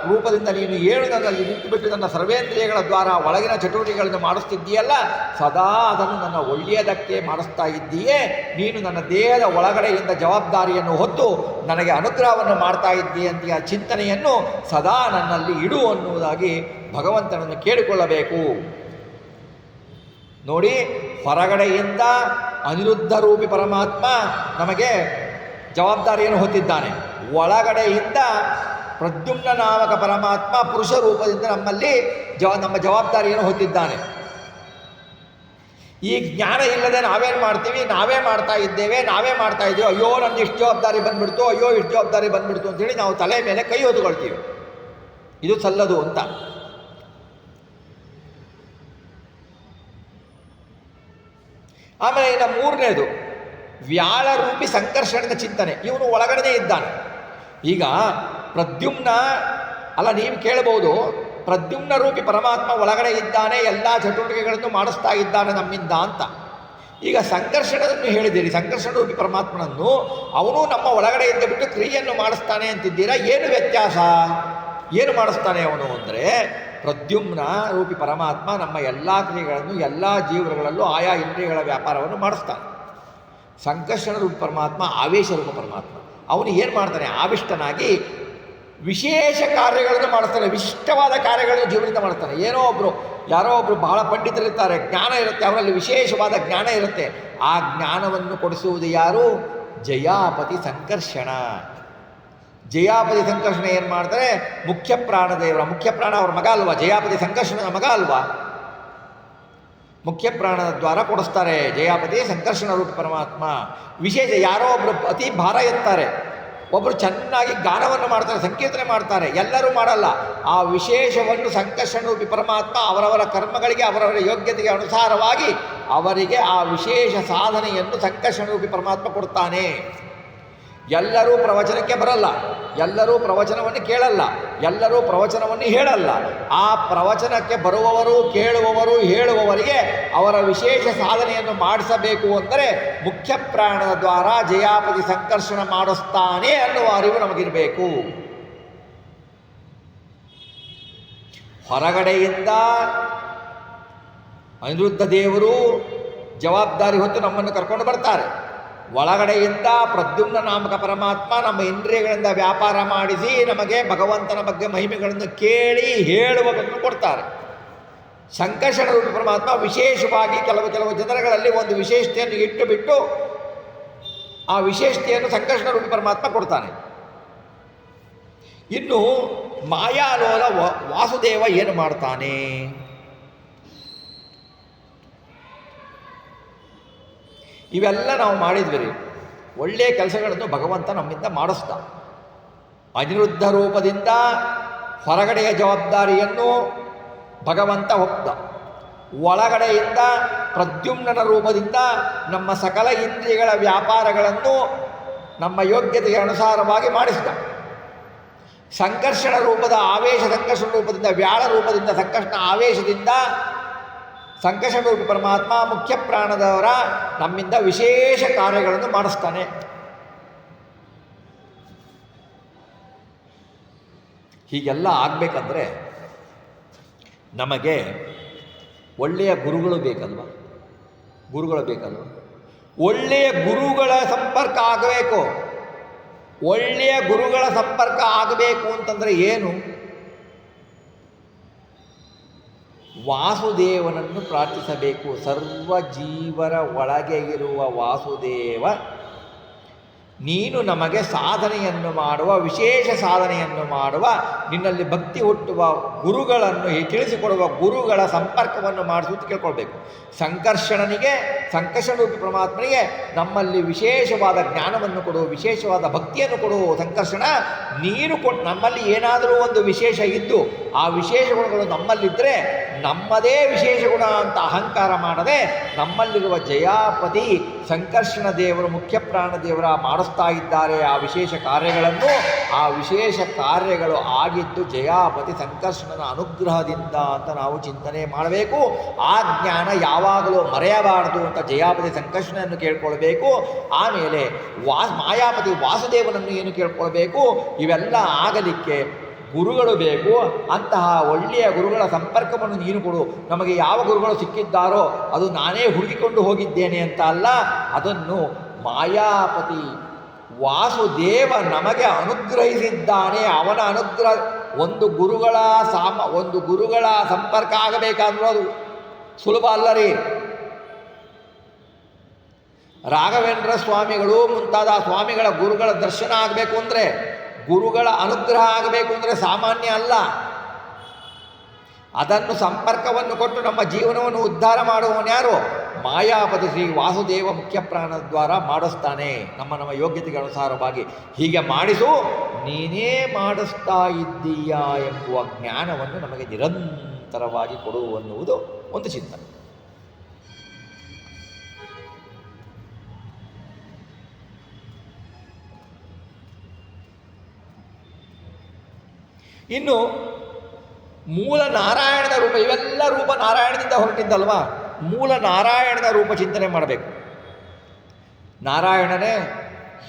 S1: ರೂಪದಿಂದ ನೀನು ಏನು ನನ್ನಲ್ಲಿ ನಿಂತುಬಿಟ್ಟು ನನ್ನ ಸರ್ವೇಂದ್ರಿಯಗಳ ದ್ವಾರ ಒಳಗಿನ ಚಟುವಟಿಕೆಗಳನ್ನು ಮಾಡಿಸ್ತಿದ್ದೀಯಲ್ಲ, ಸದಾ ಅದನ್ನು ನನ್ನ ಒಳ್ಳೆಯದಕ್ಕೆ ಮಾಡಿಸ್ತಾ ಇದ್ದೀಯೇ. ನೀನು ನನ್ನ ದೇಹದ ಒಳಗಡೆಯಿಂದ ಜವಾಬ್ದಾರಿಯನ್ನು ಹೊತ್ತು ನನಗೆ ಅನುಗ್ರಹವನ್ನು ಮಾಡ್ತಾ ಇದ್ದೀಯಂತೆಯ ಚಿಂತನೆಯನ್ನು ಸದಾ ನನ್ನಲ್ಲಿ ಇಡು ಅನ್ನುವುದಾಗಿ ಭಗವಂತನನ್ನು ಕೇಳಿಕೊಳ್ಳಬೇಕು. ನೋಡಿ, ಹೊರಗಡೆಯಿಂದ ಅನಿರುದ್ಧ ರೂಪಿ ಪರಮಾತ್ಮ ನಮಗೆ ಜವಾಬ್ದಾರಿಯನ್ನು ಹೊತ್ತಿದ್ದಾನೆ. ಒಳಗಡೆಯಿಂದ ಪ್ರದ್ಯುಮ್ನ ನಾಮಕ ಪರಮಾತ್ಮ ಪುರುಷ ರೂಪದಿಂದ ನಮ್ಮಲ್ಲಿ ನಮ್ಮ ಜವಾಬ್ದಾರಿಯನ್ನು ಹೊತ್ತಿದ್ದಾನೆ. ಈ ಜ್ಞಾನ ಇಲ್ಲದೆ ನಾವೇನು ಮಾಡ್ತೀವಿ? ನಾವೇ ಮಾಡ್ತಾ ಇದ್ದೇವೆ. ಅಯ್ಯೋ ನನ್ನ ಇಷ್ಟು ಜವಾಬ್ದಾರಿ ಬಂದ್ಬಿಡ್ತು, ಅಯ್ಯೋ ಇಷ್ಟು ಜವಾಬ್ದಾರಿ ಬಂದ್ಬಿಡ್ತು ಅಂತೇಳಿ ನಾವು ತಲೆ ಮೇಲೆ ಕೈ ಹೊತ್ಕೊಳ್ತೀವಿ. ಇದು ಸಲ್ಲದು ಅಂತ. ಆಮೇಲೆ ಇನ್ನು ಮೂರನೇದು, ವ್ಯಾಳರೂಪಿ ಸಂಕರ್ಷಣದ ಚಿಂತನೆ. ಇವನು ಒಳಗಡೆ ಇದ್ದಾನೆ. ಈಗ ಪ್ರದ್ಯುಮ್ನ ಅಲ್ಲ, ನೀವು ಕೇಳಬಹುದು, ಪ್ರದ್ಯುಮ್ನ ರೂಪಿ ಪರಮಾತ್ಮ ಒಳಗಡೆ ಇದ್ದಾನೆ, ಎಲ್ಲ ಚಟುವಟಿಕೆಗಳನ್ನು ಮಾಡಿಸ್ತಾ ಇದ್ದಾನೆ ನಮ್ಮಿಂದ ಅಂತ. ಈಗ ಸಂಕರ್ಷಣವನ್ನು ಹೇಳಿದ್ದೀರಿ, ಸಂಕರ್ಷಣ ರೂಪಿ ಪರಮಾತ್ಮನನ್ನು ಅವನು ನಮ್ಮ ಒಳಗಡೆ ಇದ್ದ ಬಿಟ್ಟು ಕ್ರಿಯೆಯನ್ನು ಮಾಡಿಸ್ತಾನೆ ಅಂತಿದ್ದೀರಾ. ಏನು ವ್ಯತ್ಯಾಸ? ಏನು ಮಾಡಿಸ್ತಾನೆ ಅವನು ಅಂದರೆ, ಪ್ರದ್ಯುಮ್ನ ರೂಪಿ ಪರಮಾತ್ಮ ನಮ್ಮ ಎಲ್ಲ ಕ್ರಿಯೆಗಳನ್ನು ಎಲ್ಲ ಜೀವಗಳಲ್ಲೂ ಆಯಾ ಇಂದ್ರಿಯಗಳ ವ್ಯಾಪಾರವನ್ನು ಮಾಡಿಸ್ತಾನೆ. ಸಂಕರ್ಷಣ ರೂಪಿ ಪರಮಾತ್ಮ ಆವೇಶ ರೂಪ ಪರಮಾತ್ಮ. ಅವನು ಏನು ಮಾಡ್ತಾನೆ? ಆವಿಷ್ಟನಾಗಿ ವಿಶೇಷ ಕಾರ್ಯಗಳನ್ನು ಮಾಡಿಸ್ತಾನೆ, ವಿಶಿಷ್ಟವಾದ ಕಾರ್ಯಗಳನ್ನು ಜೀವನದಿಂದ ಮಾಡ್ತಾನೆ. ಯಾರೋ ಒಬ್ಬರು ಬಹಳ ಪಂಡಿತರಿರ್ತಾರೆ, ಜ್ಞಾನ ಇರುತ್ತೆ, ಅವರಲ್ಲಿ ವಿಶೇಷವಾದ ಜ್ಞಾನ ಇರುತ್ತೆ. ಆ ಜ್ಞಾನವನ್ನು ಕೊಡಿಸುವುದು ಯಾರು? ಜಯಾಪತಿ ಸಂಕರ್ಷಣ. ಜಯಾಪತಿ ಸಂಕರ್ಷಣ ಏನು ಮಾಡ್ತಾರೆ? ಮುಖ್ಯ ಪ್ರಾಣದೇವರ, ಮುಖ್ಯ ಪ್ರಾಣ ಅವ್ರ ಮಗ ಅಲ್ವಾ? ಜಯಾಪತಿ ಸಂಕರ್ಷಣದ ಮಗ ಅಲ್ವಾ? ಮುಖ್ಯ ಪ್ರಾಣದ ದ್ವಾರ ಕೊಡಿಸ್ತಾರೆ ಜಯಾಪತಿ ಸಂಕರ್ಷಣ ರೂಪಿ ಪರಮಾತ್ಮ. ವಿಶೇಷ ಯಾರೋ ಒಬ್ಬರು ಅತಿ ಭಾರ ಎತ್ತಾರೆ, ಒಬ್ಬರು ಚೆನ್ನಾಗಿ ಗಾನವನ್ನು ಮಾಡ್ತಾರೆ, ಸಂಕೀರ್ತನೆ ಮಾಡ್ತಾರೆ, ಎಲ್ಲರೂ ಮಾಡಲ್ಲ. ಆ ವಿಶೇಷವನ್ನು ಸಂಕರ್ಷಣ ರೂಪಿ ಪರಮಾತ್ಮ ಅವರವರ ಕರ್ಮಗಳಿಗೆ ಅವರವರ ಯೋಗ್ಯತೆಗೆ ಅನುಸಾರವಾಗಿ ಅವರಿಗೆ ಆ ವಿಶೇಷ ಸಾಧನೆಯನ್ನು ಸಂಕರ್ಷಣ ರೂಪಿ ಪರಮಾತ್ಮ ಕೊಡ್ತಾನೆ. ಎಲ್ಲರೂ ಪ್ರವಚನಕ್ಕೆ ಬರಲ್ಲ, ಎಲ್ಲರೂ ಪ್ರವಚನವನ್ನು ಕೇಳಲ್ಲ, ಎಲ್ಲರೂ ಪ್ರವಚನವನ್ನು ಹೇಳಲ್ಲ. ಆ ಪ್ರವಚನಕ್ಕೆ ಬರುವವರು, ಕೇಳುವವರು, ಹೇಳುವವರಿಗೆ ಅವರ ವಿಶೇಷ ಸಾಧನೆಯನ್ನು ಮಾಡಿಸಬೇಕು ಅಂದರೆ ಮುಖ್ಯ ಪ್ರಾಣದ ದ್ವಾರ ಜಯಾಪತಿ ಸಂಕರ್ಷಣ ಮಾಡಿಸ್ತಾನೆ ಅನ್ನುವ ಅರಿವು ನಮಗಿರಬೇಕು. ಹೊರಗಡೆಯಿಂದ ಅನಿರುದ್ಧ ದೇವರು ಜವಾಬ್ದಾರಿ ಹೊತ್ತು ನಮ್ಮನ್ನು ಕರ್ಕೊಂಡು ಬರ್ತಾರೆ. ಒಳಗಡೆಯಿಂದ ಪ್ರದ್ಯುಮ್ನ ನಾಮಕ ಪರಮಾತ್ಮ ನಮ್ಮ ಇಂದ್ರಿಯಗಳಿಂದ ವ್ಯಾಪಾರ ಮಾಡಿಸಿ ನಮಗೆ ಭಗವಂತನ ಬಗ್ಗೆ ಮಹಿಮೆಗಳನ್ನು ಕೇಳಿ ಹೇಳುವುದನ್ನು ಕೊಡ್ತಾರೆ. ಸಂಕರ್ಷಣ ರೂಪಿ ಪರಮಾತ್ಮ ವಿಶೇಷವಾಗಿ ಕೆಲವು ಜನಗಳಲ್ಲಿ ಒಂದು ವಿಶೇಷತೆಯನ್ನು ಇಟ್ಟು ಬಿಟ್ಟು ಆ ವಿಶೇಷತೆಯನ್ನು ಸಂಕರ್ಷಣ ರೂಪಿ ಪರಮಾತ್ಮ ಕೊಡ್ತಾನೆ. ಇನ್ನು ಮಾಯಾಲೋಲ ವಾಸುದೇವ ಏನು ಮಾಡ್ತಾನೆ? ಇವೆಲ್ಲ ನಾವು ಮಾಡಿದ್ವಿ ರೀ. ಒಳ್ಳೆಯ ಕೆಲಸಗಳನ್ನು ಭಗವಂತ ನಮ್ಮಿಂದ ಮಾಡಿಸ್ದ. ಅನಿರುದ್ಧ ರೂಪದಿಂದ ಹೊರಗಡೆಯ ಜವಾಬ್ದಾರಿಯನ್ನು ಭಗವಂತ ಹೊತ್ತ. ಒಳಗಡೆಯಿಂದ ಪ್ರದ್ಯುಮ್ನನ ರೂಪದಿಂದ ನಮ್ಮ ಸಕಲ ಇಂದ್ರಿಯಗಳ ವ್ಯಾಪಾರಗಳನ್ನು ನಮ್ಮ ಯೋಗ್ಯತೆಗೆ ಅನುಸಾರವಾಗಿ ಮಾಡಿಸಿದ. ಸಂಕರ್ಷಣ ರೂಪದ ಆವೇಶ ಸಂಕರ್ಷಣ ರೂಪದಿಂದ ವ್ಯಾಳ ರೂಪದಿಂದ ಸಂಕರ್ಷಣ ಆವೇಶದಿಂದ ಸಂಕರ್ಷಣ ರೂಪಿ ಪರಮಾತ್ಮ ಮುಖ್ಯ ಪ್ರಾಣದವರ ನಮ್ಮಿಂದ ವಿಶೇಷ ಕಾರ್ಯಗಳನ್ನು ಮಾಡಿಸ್ತಾನೆ. ಹೀಗೆಲ್ಲ ಆಗಬೇಕಂದ್ರೆ ನಮಗೆ ಒಳ್ಳೆಯ ಗುರುಗಳು ಬೇಕಲ್ವ? ಒಳ್ಳೆಯ ಗುರುಗಳ ಸಂಪರ್ಕ ಆಗಬೇಕು. ಒಳ್ಳೆಯ ಗುರುಗಳ ಸಂಪರ್ಕ ಆಗಬೇಕು ಅಂತಂದರೆ ಏನು? ವಾಸುದೇವನನ್ನು ಪ್ರಾರ್ಥಿಸಬೇಕು. ಸರ್ವ ಜೀವರ ಒಳಗೆ ಇರುವ ವಾಸುದೇವ, ನೀನು ನಮಗೆ ಸಾಧನೆಯನ್ನು ಮಾಡುವ, ವಿಶೇಷ ಸಾಧನೆಯನ್ನು ಮಾಡುವ, ನಿನ್ನಲ್ಲಿ ಭಕ್ತಿ ಹುಟ್ಟುವ ಗುರುಗಳನ್ನು ತಿಳಿಸಿಕೊಡುವ ಗುರುಗಳ ಸಂಪರ್ಕವನ್ನು ಮಾಡಿಸುತ್ತ ಕೇಳ್ಕೊಳ್ಬೇಕು. ಸಂಕರ್ಷಣನಿಗೆ, ಸಂಕರ್ಷಣ ರೂಪಿ ಪರಮಾತ್ಮನಿಗೆ ನಮ್ಮಲ್ಲಿ ವಿಶೇಷವಾದ ಜ್ಞಾನವನ್ನು ಕೊಡು, ವಿಶೇಷವಾದ ಭಕ್ತಿಯನ್ನು ಕೊಡು. ಸಂಕರ್ಷಣ, ನೀನು ನಮ್ಮಲ್ಲಿ ಏನಾದರೂ ಒಂದು ವಿಶೇಷ ಇದ್ದು ಆ ವಿಶೇಷ ಗುಣಗಳು ನಮ್ಮಲ್ಲಿದ್ದರೆ ನಮ್ಮದೇ ವಿಶೇಷ ಗುಣ ಅಂತ ಅಹಂಕಾರ ಮಾಡದೆ ನಮ್ಮಲ್ಲಿರುವ ಜಯಾಪತಿ ಸಂಕರ್ಷಣ ದೇವರು, ಮುಖ್ಯ ಪ್ರಾಣ ದೇವರ ಮಾಡಿಸ್ತಾ ಇದ್ದಾರೆ ಆ ವಿಶೇಷ ಕಾರ್ಯಗಳನ್ನು. ಆ ವಿಶೇಷ ಕಾರ್ಯಗಳು ಆಗಿದ್ದು ಜಯಾಪತಿ ಸಂಕರ್ಷಣನ ಅನುಗ್ರಹದಿಂದ ಅಂತ ನಾವು ಚಿಂತನೆ ಮಾಡಬೇಕು. ಆ ಜ್ಞಾನ ಯಾವಾಗಲೂ ಮರೆಯಬಾರದು ಅಂತ ಜಯಾಪತಿ ಸಂಕರ್ಷಣೆಯನ್ನು ಕೇಳ್ಕೊಳ್ಬೇಕು. ಆಮೇಲೆ ಮಾಯಾಪತಿ ವಾಸುದೇವನನ್ನು ಏನು ಕೇಳ್ಕೊಳ್ಬೇಕು? ಇವೆಲ್ಲ ಆಗಲಿಕ್ಕೆ ಗುರುಗಳು ಬೇಕು. ಅಂತಹ ಒಳ್ಳೆಯ ಗುರುಗಳ ಸಂಪರ್ಕವನ್ನು ನೀನು ಕೊಡು. ನಮಗೆ ಯಾವ ಗುರುಗಳು ಸಿಕ್ಕಿದ್ದಾರೋ ಅದು ನಾನೇ ಹುಡುಕಿಕೊಂಡು ಹೋಗಿದ್ದೇನೆ ಅಂತ ಅಲ್ಲ, ಅದನ್ನು ಮಾಯಾಪತಿ ವಾಸುದೇವ ನಮಗೆ ಅನುಗ್ರಹಿಸಿದ್ದಾನೆ. ಅವನ ಅನುಗ್ರಹ, ಒಂದು ಗುರುಗಳ ಸಂಪರ್ಕ ಆಗಬೇಕಾದ್ರೂ ಅದು ಸುಲಭ ಅಲ್ಲ ರೀ. ರಾಘವೇಂದ್ರ ಸ್ವಾಮಿಗಳು ಮುಂತಾದ ಸ್ವಾಮಿಗಳ ಗುರುಗಳ ದರ್ಶನ ಆಗಬೇಕು ಅಂದರೆ, ಗುರುಗಳ ಅನುಗ್ರಹ ಆಗಬೇಕು ಅಂದರೆ ಸಾಮಾನ್ಯ ಅಲ್ಲ. ಅದನ್ನು ಸಂಪರ್ಕವನ್ನು ಕೊಟ್ಟು ನಮ್ಮ ಜೀವನವನ್ನು ಉದ್ಧಾರ ಮಾಡುವವನು ಯಾರು? ಮಾಯಾಪತಿ ಶ್ರೀ ವಾಸುದೇವ ಮುಖ್ಯ ಪ್ರಾಣದ ದ್ವಾರ ಮಾಡಿಸ್ತಾನೆ, ನಮ್ಮ ಯೋಗ್ಯತೆಗೆ ಅನುಸಾರವಾಗಿ. ಹೀಗೆ ಮಾಡಿಸು, ನೀನೇ ಮಾಡಿಸ್ತಾ ಇದ್ದೀಯಾ ಎಂಬುವ ಜ್ಞಾನವನ್ನು ನಮಗೆ ನಿರಂತರವಾಗಿ ಕೊಡು ಅನ್ನುವುದು ಒಂದು ಚಿಂತನೆ. ಇನ್ನು ಮೂಲ ನಾರಾಯಣದ ರೂಪ, ಇವೆಲ್ಲ ರೂಪ ನಾರಾಯಣದಿಂದ ಹೊರಟಿದ್ದಲ್ವಾ? ಮೂಲ ನಾರಾಯಣದ ರೂಪ ಚಿಂತನೆ ಮಾಡಬೇಕು. ನಾರಾಯಣನೇ,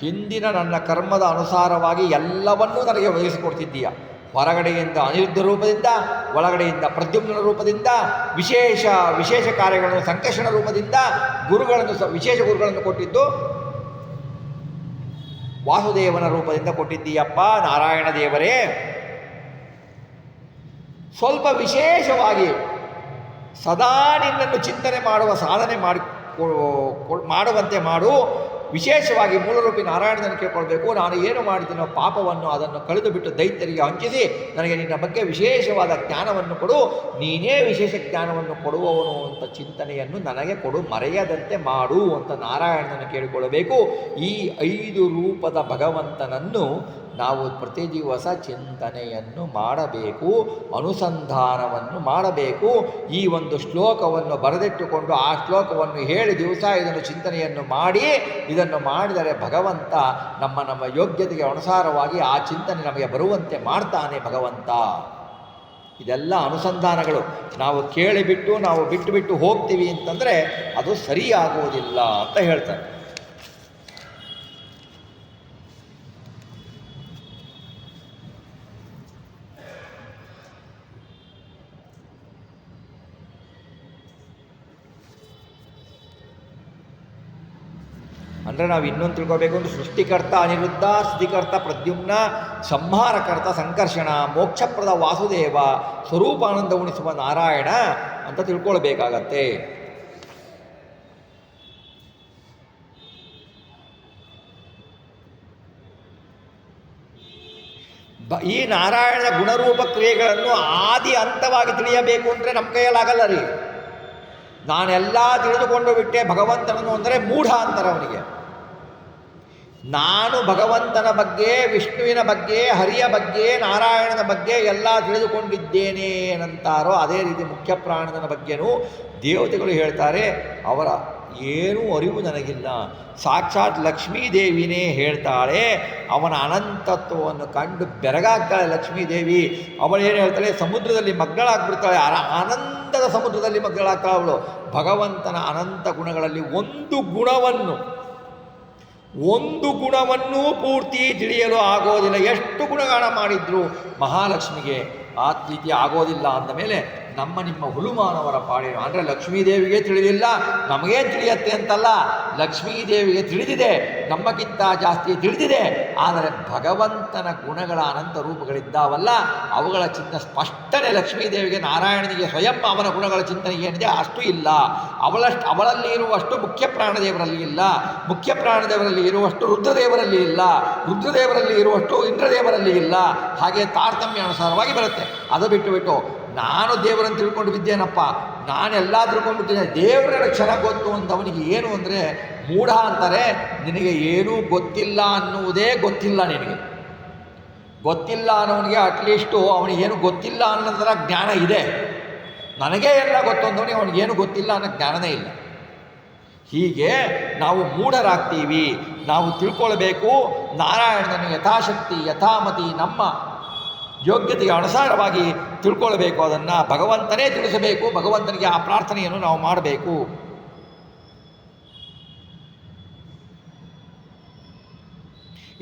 S1: ಹಿಂದಿನ ನನ್ನ ಕರ್ಮದ ಅನುಸಾರವಾಗಿ ಎಲ್ಲವನ್ನೂ ನನಗೆ ಒದಗಿಸಿಕೊಡ್ತಿದ್ದೀಯ. ಹೊರಗಡೆಯಿಂದ ಅನಿರುದ್ಧ ರೂಪದಿಂದ, ಒಳಗಡೆಯಿಂದ ಪ್ರದ್ಯುಮ್ನ ರೂಪದಿಂದ, ವಿಶೇಷ ಕಾರ್ಯಗಳನ್ನು ಸಂಕರ್ಷಣ ರೂಪದಿಂದ ವಿಶೇಷ ಗುರುಗಳನ್ನು ಕೊಟ್ಟಿದ್ದು ವಾಸುದೇವನ ರೂಪದಿಂದ ಕೊಟ್ಟಿದ್ದೀಯಪ್ಪ ನಾರಾಯಣ ದೇವರೇ. ಸ್ವಲ್ಪ ವಿಶೇಷವಾಗಿ ಸದಾ ನಿನ್ನನ್ನು ಚಿಂತನೆ ಮಾಡುವ ಸಾಧನೆ ಮಾಡುವಂತೆ ಮಾಡು. ವಿಶೇಷವಾಗಿ ಮೂಲರೂಪಿ ನಾರಾಯಣನನ್ನು ಕೇಳ್ಕೊಳ್ಬೇಕು. ನಾನು ಏನು ಮಾಡಿದ್ದೀನೋ ಪಾಪವನ್ನು ಅದನ್ನು ಕಳೆದು ಬಿಟ್ಟು ದೈತ್ಯರಿಗೆ ಹಂಚಿಸಿ ನನಗೆ ನಿನ್ನ ಬಗ್ಗೆ ವಿಶೇಷವಾದ ಜ್ಞಾನವನ್ನು ಕೊಡು. ನೀನೇ ವಿಶೇಷ ಜ್ಞಾನವನ್ನು ಕೊಡುವವನು ಅಂತ ಚಿಂತನೆಯನ್ನು ನನಗೆ ಕೊಡು, ಮರೆಯದಂತೆ ಮಾಡು ಅಂತ ನಾರಾಯಣನನ್ನು ಕೇಳಿಕೊಳ್ಳಬೇಕು. ಈ 5 ರೂಪದ ಭಗವಂತನನ್ನು ನಾವು ಪ್ರತಿ ದಿವಸ ಚಿಂತನೆಯನ್ನು ಮಾಡಬೇಕು, ಅನುಸಂಧಾನವನ್ನು ಮಾಡಬೇಕು. ಈ ಒಂದು ಶ್ಲೋಕವನ್ನು ಬರೆದಿಟ್ಟುಕೊಂಡು ಆ ಶ್ಲೋಕವನ್ನು ಹೇಳಿ ದಿವಸ ಇದನ್ನು ಚಿಂತನೆಯನ್ನು ಮಾಡಿ, ಇದನ್ನು ಮಾಡಿದರೆ ಭಗವಂತ ನಮ್ಮ ಯೋಗ್ಯತೆಗೆ ಅನುಸಾರವಾಗಿ ಆ ಚಿಂತನೆ ನಮಗೆ ಬರುವಂತೆ ಮಾಡ್ತಾನೆ ಭಗವಂತ. ಇದೆಲ್ಲ ಅನುಸಂಧಾನಗಳು. ನಾವು ಕೇಳಿಬಿಟ್ಟು ನಾವು ಬಿಟ್ಟು ಹೋಗ್ತೀವಿ ಅಂತಂದರೆ ಅದು ಸರಿಯಾಗುವುದಿಲ್ಲ ಅಂತ ಹೇಳ್ತಾರೆ. ಅಂದರೆ ನಾವು ಇನ್ನೊಂದು ತಿಳ್ಕೋಬೇಕು ಅಂದರೆ ಸೃಷ್ಟಿಕರ್ತ ಅನಿರುದ್ಧ, ಸ್ಥಿತಿಕರ್ತ ಪ್ರದ್ಯುಮ್ನ, ಸಂಹಾರಕರ್ತ ಸಂಕರ್ಷಣ, ಮೋಕ್ಷಪ್ರದ ವಾಸುದೇವ, ಸ್ವರೂಪಾನಂದ ಉಣಿಸುವ ನಾರಾಯಣ ಅಂತ ತಿಳ್ಕೊಳ್ಬೇಕಾಗತ್ತೆ. ಈ ನಾರಾಯಣನ ಗುಣರೂಪ ಕ್ರಿಯೆಗಳನ್ನು ಆದಿ ಹಂತವಾಗಿ ತಿಳಿಯಬೇಕು ಅಂದರೆ ನಮ್ಮ ಕೈಯಲ್ಲಾಗಲ್ಲ ರೀ. ನಾನೆಲ್ಲ ತಿಳಿದುಕೊಂಡು ಬಿಟ್ಟೆ ಭಗವಂತನನ್ನು ಅಂದರೆ ಮೂಢ ಅಂತಾರೆ ಅವನಿಗೆ. ನಾನು ಭಗವಂತನ ಬಗ್ಗೆ, ವಿಷ್ಣುವಿನ ಬಗ್ಗೆ, ಹರಿಯ ಬಗ್ಗೆ, ನಾರಾಯಣನ ಬಗ್ಗೆ ಎಲ್ಲ ತಿಳಿದುಕೊಂಡಿದ್ದೇನೆ ಏನಂತಾರೋ ಅದೇ ರೀತಿ ಮುಖ್ಯ ಪ್ರಾಣನ ಬಗ್ಗೆನೂ ದೇವತೆಗಳು ಹೇಳ್ತಾರೆ ಅವರ ಏನೂ ಅರಿವು ನನಗಿಲ್ಲ. ಸಾಕ್ಷಾತ್ ಲಕ್ಷ್ಮೀದೇವಿನೇ ಹೇಳ್ತಾಳೆ, ಅವನ ಅನಂತತ್ವವನ್ನು ಕಂಡು ಬೆರಗಾಗ್ತಾಳೆ ಲಕ್ಷ್ಮೀದೇವಿ. ಅವಳೇನು ಹೇಳ್ತಾಳೆ, ಸಮುದ್ರದಲ್ಲಿ ಮಗ್ಗಳಾಗ್ಬಿಡ್ತಾಳೆ, ಆನಂದದ ಸಮುದ್ರದಲ್ಲಿ ಮಗ್ಗಳಾಗ್ತಾಳೆ ಅವಳು. ಭಗವಂತನ ಅನಂತ ಗುಣಗಳಲ್ಲಿ ಒಂದು ಗುಣವನ್ನೂ ಪೂರ್ತಿ ತಿಳಿಯಲು ಆಗೋದಿಲ್ಲ. ಎಷ್ಟು ಗುಣಗಾನ ಮಾಡಿದ್ರು ಮಹಾಲಕ್ಷ್ಮಿಗೆ ಆ ರೀತಿ ಆಗೋದಿಲ್ಲ. ಅಂದಮೇಲೆ ನಿಮ್ಮ ಹುಲುಮಾನವರ ಪಾಡೇನು ಅಂದರೆ ಲಕ್ಷ್ಮೀದೇವಿಗೆ ತಿಳಿದಿಲ್ಲ, ನಮಗೇ ತಿಳಿಯತ್ತೆ ಅಂತಲ್ಲ. ಲಕ್ಷ್ಮೀದೇವಿಗೆ ತಿಳಿದಿದೆ, ನಮ್ಮಕ್ಕಿಂತ ಜಾಸ್ತಿ ತಿಳಿದಿದೆ. ಆದರೆ ಭಗವಂತನ ಗುಣಗಳ ಅನಂತ ರೂಪಗಳಿದ್ದಾವಲ್ಲ, ಅವುಗಳ ಚಿಂತನೆ ಸ್ಪಷ್ಟನೆ ಲಕ್ಷ್ಮೀದೇವಿಗೆ, ನಾರಾಯಣನಿಗೆ ಸ್ವಯಂ ಅವನ ಗುಣಗಳ ಚಿಂತನೆ ಏನಿದೆ ಅಷ್ಟು ಇಲ್ಲ. ಅವಳಲ್ಲಿ ಇರುವಷ್ಟು ಮುಖ್ಯ ಪ್ರಾಣದೇವರಲ್ಲಿ ಇಲ್ಲ, ಮುಖ್ಯ ಪ್ರಾಣದೇವರಲ್ಲಿ ಇರುವಷ್ಟು ರುದ್ರದೇವರಲ್ಲಿ ಇಲ್ಲ, ರುದ್ರದೇವರಲ್ಲಿ ಇರುವಷ್ಟು ಇಂದ್ರದೇವರಲ್ಲಿ ಇಲ್ಲ. ಹಾಗೆ ತಾರತಮ್ಯ ಅನುಸಾರವಾಗಿ ಬರುತ್ತೆ. ಅದು ಬಿಟ್ಟು ನಾನು ದೇವರನ್ನು ತಿಳ್ಕೊಂಡಿದ್ದೇನಪ್ಪ, ನಾನೆಲ್ಲ ತಿಳ್ಕೊಂಡ್ಬಿಟ್ಟಿದ್ದೆ, ದೇವರ ಕ್ಷಣ ಗೊತ್ತು ಅಂತ ಅವನಿಗೆ ಏನು ಅಂದರೆ ಮೂಢ ಅಂತಾರೆ. ನಿನಗೆ ಏನೂ ಗೊತ್ತಿಲ್ಲ ಅನ್ನುವುದೇ ಗೊತ್ತಿಲ್ಲ. ನಿನಗೆ ಗೊತ್ತಿಲ್ಲ ಅನ್ನೋನಿಗೆ ಅಟ್ಲೀಸ್ಟು ಅವನಿಗೇನು ಗೊತ್ತಿಲ್ಲ ಅನ್ನೋದರ ಜ್ಞಾನ ಇದೆ. ನನಗೇ ಎಲ್ಲ ಗೊತ್ತು ಅಂದವನಿಗೆ ಅವನಿಗೇನು ಗೊತ್ತಿಲ್ಲ ಅನ್ನೋ ಜ್ಞಾನನೇ ಇಲ್ಲ. ಹೀಗೆ ನಾವು ಮೂಢರಾಗ್ತೀವಿ. ನಾವು ತಿಳ್ಕೊಳ್ಬೇಕು ನಾರಾಯಣನನ್ನು ಯಥಾಶಕ್ತಿ ಯಥಾಮತಿ ನಮ್ಮ ಯೋಗ್ಯತೆಗೆ ಅನುಸಾರವಾಗಿ ತಿಳ್ಕೊಳ್ಬೇಕು. ಅದನ್ನು ಭಗವಂತನೇ ತಿಳಿಸಬೇಕು, ಭಗವಂತನಿಗೆ ಆ ಪ್ರಾರ್ಥನೆಯನ್ನು ನಾವು ಮಾಡಬೇಕು.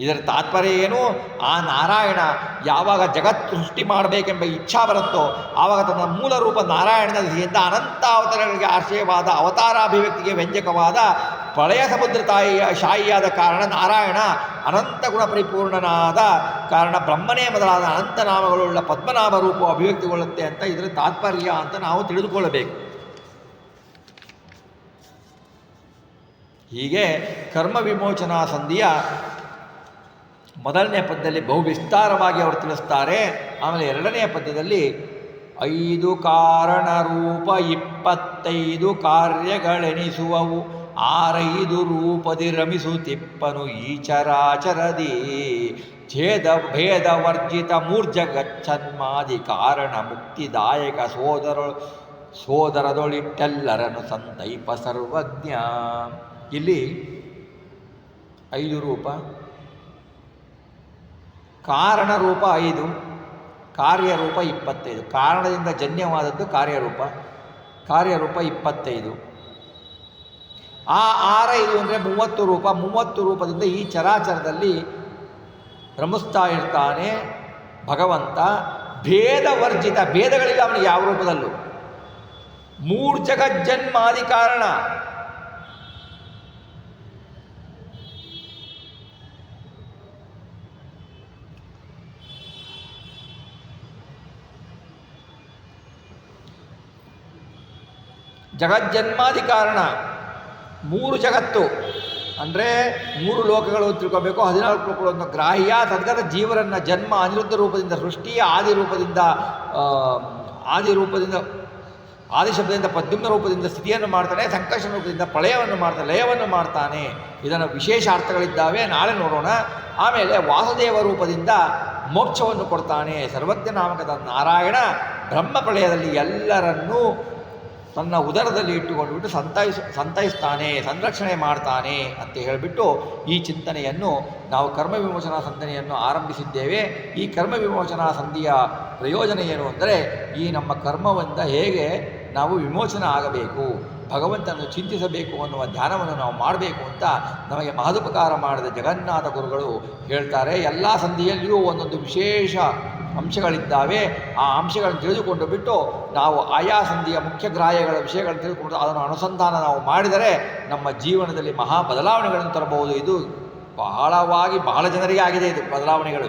S1: ಇದರ ತಾತ್ಪರ್ಯ ಏನು? ಆ ನಾರಾಯಣ ಯಾವಾಗ ಜಗತ್ತು ಸೃಷ್ಟಿ ಮಾಡಬೇಕೆಂಬ ಇಚ್ಛಾ ಬರುತ್ತೋ ಆವಾಗ ತನ್ನ ಮೂಲ ರೂಪ ನಾರಾಯಣನ ದೆಸೆಯಿಂದ ಅನಂತ ಅವತಾರಗಳಿಗೆ ಆಶ್ರಯವಾದ ಅವತಾರಾಭಿವ್ಯಕ್ತಿಗೆ ವ್ಯಂಜಕವಾದ ಪ್ರಳಯ ಸಮುದ್ರ ಶಾಹಿಯಾದ ಕಾರಣ ನಾರಾಯಣ ಅನಂತ ಗುಣ ಪರಿಪೂರ್ಣನಾದ ಕಾರಣ ಬ್ರಹ್ಮನೇ ಮೊದಲಾದ ಅನಂತ ನಾಮಗಳುಳ್ಳ ಪದ್ಮನಾಭ ರೂಪವು ಅಭಿವ್ಯಕ್ತಿಗೊಳ್ಳುತ್ತೆ ಅಂತ ಇದರ ತಾತ್ಪರ್ಯ ಅಂತ ನಾವು ತಿಳಿದುಕೊಳ್ಳಬೇಕು. ಹೀಗೆ ಕರ್ಮ ವಿಮೋಚನಾ ಸಂಧಿಯ ಮೊದಲನೇ ಪದ್ಯದಲ್ಲಿ ಬಹು ವಿಸ್ತಾರವಾಗಿ ಅವರು ತಿಳಿಸ್ತಾರೆ. ಆಮೇಲೆ ಎರಡನೆಯ ಪದ್ಯದಲ್ಲಿ 5 ಕಾರಣ ರೂಪ 25 ಕಾರ್ಯಗಳೆನಿಸುವವು 6 ರೂಪದಿ ರಮಿಸುತ್ತಿಪ್ಪನು ಈ ಚರಾಚರದಿ ಛೇದ ಭೇದ ವರ್ಜಿತ ಮೂರ್ಜಗಚ್ಚನ್ಮಾದಿ ಕಾರಣ ಮುಕ್ತಿದಾಯಕ ಸೋದರದೊಳಿಟ್ಟೆಲ್ಲರನ್ನು ಸಂತೈಪ ಸರ್ವಜ್ಞ. ಇಲ್ಲಿ 5 ರೂಪ, ಕಾರಣ ರೂಪ 5, ಕಾರ್ಯರೂಪ 25. ಕಾರಣದಿಂದ ಜನ್ಯವಾದದ್ದು ಕಾರ್ಯರೂಪ, ಕಾರ್ಯರೂಪ 25. ಆ 6 ಅಂದರೆ 30 ರೂಪ. 30 ರೂಪದಿಂದ ಈ ಚರಾಚರದಲ್ಲಿ ರಮಿಸ್ತಾ ಇರ್ತಾನೆ ಭಗವಂತ. ಭೇದ ವರ್ಜಿತ, ಭೇದಗಳಿಲ್ಲ ಅವನಿಗೆ ಯಾವ ರೂಪದಲ್ಲೂ. ಮೂರ್ಜಗಜ್ಜನ್ಮಾದಿ ಕಾರಣ, ಜಗಜ್ಜನ್ಮಾದಿ ಕಾರಣ 3 ಜಗತ್ತು ಅಂದರೆ 3 ಲೋಕಗಳು ತಿಳ್ಕೋಬೇಕು. 14 ಲೋಕಗಳನ್ನು ಗ್ರಾಹ್ಯ ತದ್ಗತ ಜೀವರನ್ನು ಜನ್ಮ ಅನಿರುದ್ಧ ರೂಪದಿಂದ ಸೃಷ್ಟಿ, ಆದಿಶಬ್ದದಿಂದ ಪ್ರದ್ಯುಮ್ನ ರೂಪದಿಂದ ಸ್ಥಿತಿಯನ್ನು ಮಾಡ್ತಾನೆ, ಸಂಕರ್ಷಣ ರೂಪದಿಂದ ಪ್ರಳಯವನ್ನು ಮಾಡ್ತಾನೆ, ಲಯವನ್ನು ಮಾಡ್ತಾನೆ. ಇದನ್ನು ವಿಶೇಷ ಅರ್ಥಗಳಿದ್ದಾವೆ, ನಾಳೆ ನೋಡೋಣ. ಆಮೇಲೆ ವಾಸುದೇವ ರೂಪದಿಂದ ಮೋಕ್ಷವನ್ನು ಕೊಡ್ತಾನೆ. ಸರ್ವಜ್ಞ ನಾಮಕದ ನಾರಾಯಣ ಬ್ರಹ್ಮ ಪ್ರಳಯದಲ್ಲಿ ಎಲ್ಲರನ್ನೂ ತನ್ನ ಉದರದಲ್ಲಿ ಇಟ್ಟುಕೊಂಡುಬಿಟ್ಟು ಸಂತೈಸ್ತಾನೆ, ಸಂರಕ್ಷಣೆ ಮಾಡ್ತಾನೆ ಅಂತ ಹೇಳಿಬಿಟ್ಟು ಈ ಚಿಂತನೆಯನ್ನು ನಾವು ಕರ್ಮ ವಿಮೋಚನಾ ಸಂಧಿಯನ್ನು ಆರಂಭಿಸಿದ್ದೇವೆ. ಈ ಕರ್ಮ ವಿಮೋಚನಾ ಸಂಧಿಯ ಪ್ರಯೋಜನ ಏನು ಅಂದರೆ, ಈ ನಮ್ಮ ಕರ್ಮದಿಂದ ಹೇಗೆ ನಾವು ವಿಮೋಚನೆ ಆಗಬೇಕು, ಭಗವಂತನನ್ನು ಚಿಂತಿಸಬೇಕು ಅನ್ನುವ ಧ್ಯಾನವನ್ನು ನಾವು ಮಾಡಬೇಕು ಅಂತ ನಮಗೆ ಮಹದುಪಕಾರ ಮಾಡಿದ ಜಗನ್ನಾಥ ಗುರುಗಳು ಹೇಳ್ತಾರೆ. ಎಲ್ಲ ಸಂಧಿಯಲ್ಲಿಯೂ ಒಂದೊಂದು ವಿಶೇಷ ಅಂಶಗಳಿದ್ದಾವೆ. ಆ ಅಂಶಗಳನ್ನು ತಿಳಿದುಕೊಂಡು ಬಿಟ್ಟು ನಾವು ಆಯಾ ಸಂಧಿಯ ಮುಖ್ಯ ಗ್ರಾಹ್ಯಗಳ ವಿಷಯಗಳನ್ನು ತಿಳಿದುಕೊಂಡು ಅದನ್ನು ಅನುಸಂಧಾನ ನಾವು ಮಾಡಿದರೆ ನಮ್ಮ ಜೀವನದಲ್ಲಿ ಮಹಾ ಬದಲಾವಣೆಗಳನ್ನು ತರಬಹುದು. ಇದು ಬಹಳ ಜನರಿಗೆ ಆಗಿದೆ. ಇದು ಬದಲಾವಣೆಗಳು,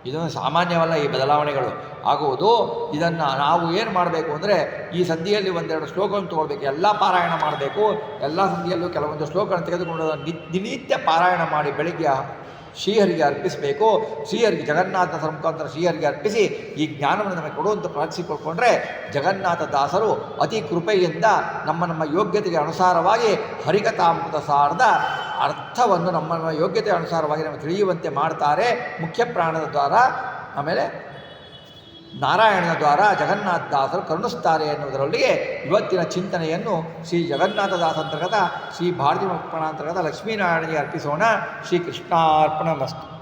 S1: ಇದನ್ನು ಸಾಮಾನ್ಯವಲ್ಲ. ಈ ಬದಲಾವಣೆಗಳು ಆಗುವುದು. ಇದನ್ನು ನಾವು ಏನು ಮಾಡಬೇಕು ಅಂದರೆ, ಈ ಸಂಧಿಯಲ್ಲಿ ಒಂದೆರಡು ಶ್ಲೋಕವನ್ನು ತೊಗೊಳ್ಬೇಕು, ಎಲ್ಲ ಪಾರಾಯಣ ಮಾಡಬೇಕು. ಎಲ್ಲ ಸಂಧಿಯಲ್ಲೂ ಕೆಲವೊಂದು ಶ್ಲೋಕಗಳನ್ನು ತೆಗೆದುಕೊಂಡು ದಿನನಿತ್ಯ ಪಾರಾಯಣ ಮಾಡಿ ಬೆಳಿಗ್ಗೆ ಶ್ರೀಹರಿಗೆ ಅರ್ಪಿಸಬೇಕು. ಶ್ರೀಹರಿಗೆ ಜಗನ್ನಾಥ ಮುಖಾಂತರ ಶ್ರೀಹರಿಗೆ ಅರ್ಪಿಸಿ ಈ ಜ್ಞಾನವನ್ನು ನಮಗೆ ಕೊಡುವಂಥ ಪ್ರಾರ್ಥಿಸಿಕೊಂಡ್ರೆ ಜಗನ್ನಾಥ ದಾಸರು ಅತಿ ಕೃಪೆಯಿಂದ ನಮ್ಮ ಯೋಗ್ಯತೆಗೆ ಅನುಸಾರವಾಗಿ ಹರಿಕಥಾಮೃತ ಸಾರದ ಅರ್ಥವನ್ನು ನಮ್ಮ ಯೋಗ್ಯತೆ ಅನುಸಾರವಾಗಿ ನಮಗೆ ತಿಳಿಯುವಂತೆ ಮಾಡ್ತಾರೆ. ಮುಖ್ಯ ಪ್ರಾಣದ ದ್ವಾರ, ಆಮೇಲೆ ನಾರಾಯಣನ ದ್ವಾರ ಜಗನ್ನಾಥ ದಾಸರು ಕರುಣಿಸ್ತಾರೆ ಎನ್ನುವುದರೊಂದಿಗೆ ಇವತ್ತಿನ ಚಿಂತನೆಯನ್ನು ಶ್ರೀ ಜಗನ್ನಾಥದಾಸ ಅಂತರ್ಗತ ಶ್ರೀ ಭಾರತೀಯ ಮುಖಪಣಾಂತರ್ಗತ ಲಕ್ಷ್ಮೀನಾರಾಯಣನಿಗೆ ಅರ್ಪಿಸೋಣ. ಶ್ರೀ ಕೃಷ್ಣಾರ್ಪಣ ಮಸ್ತು.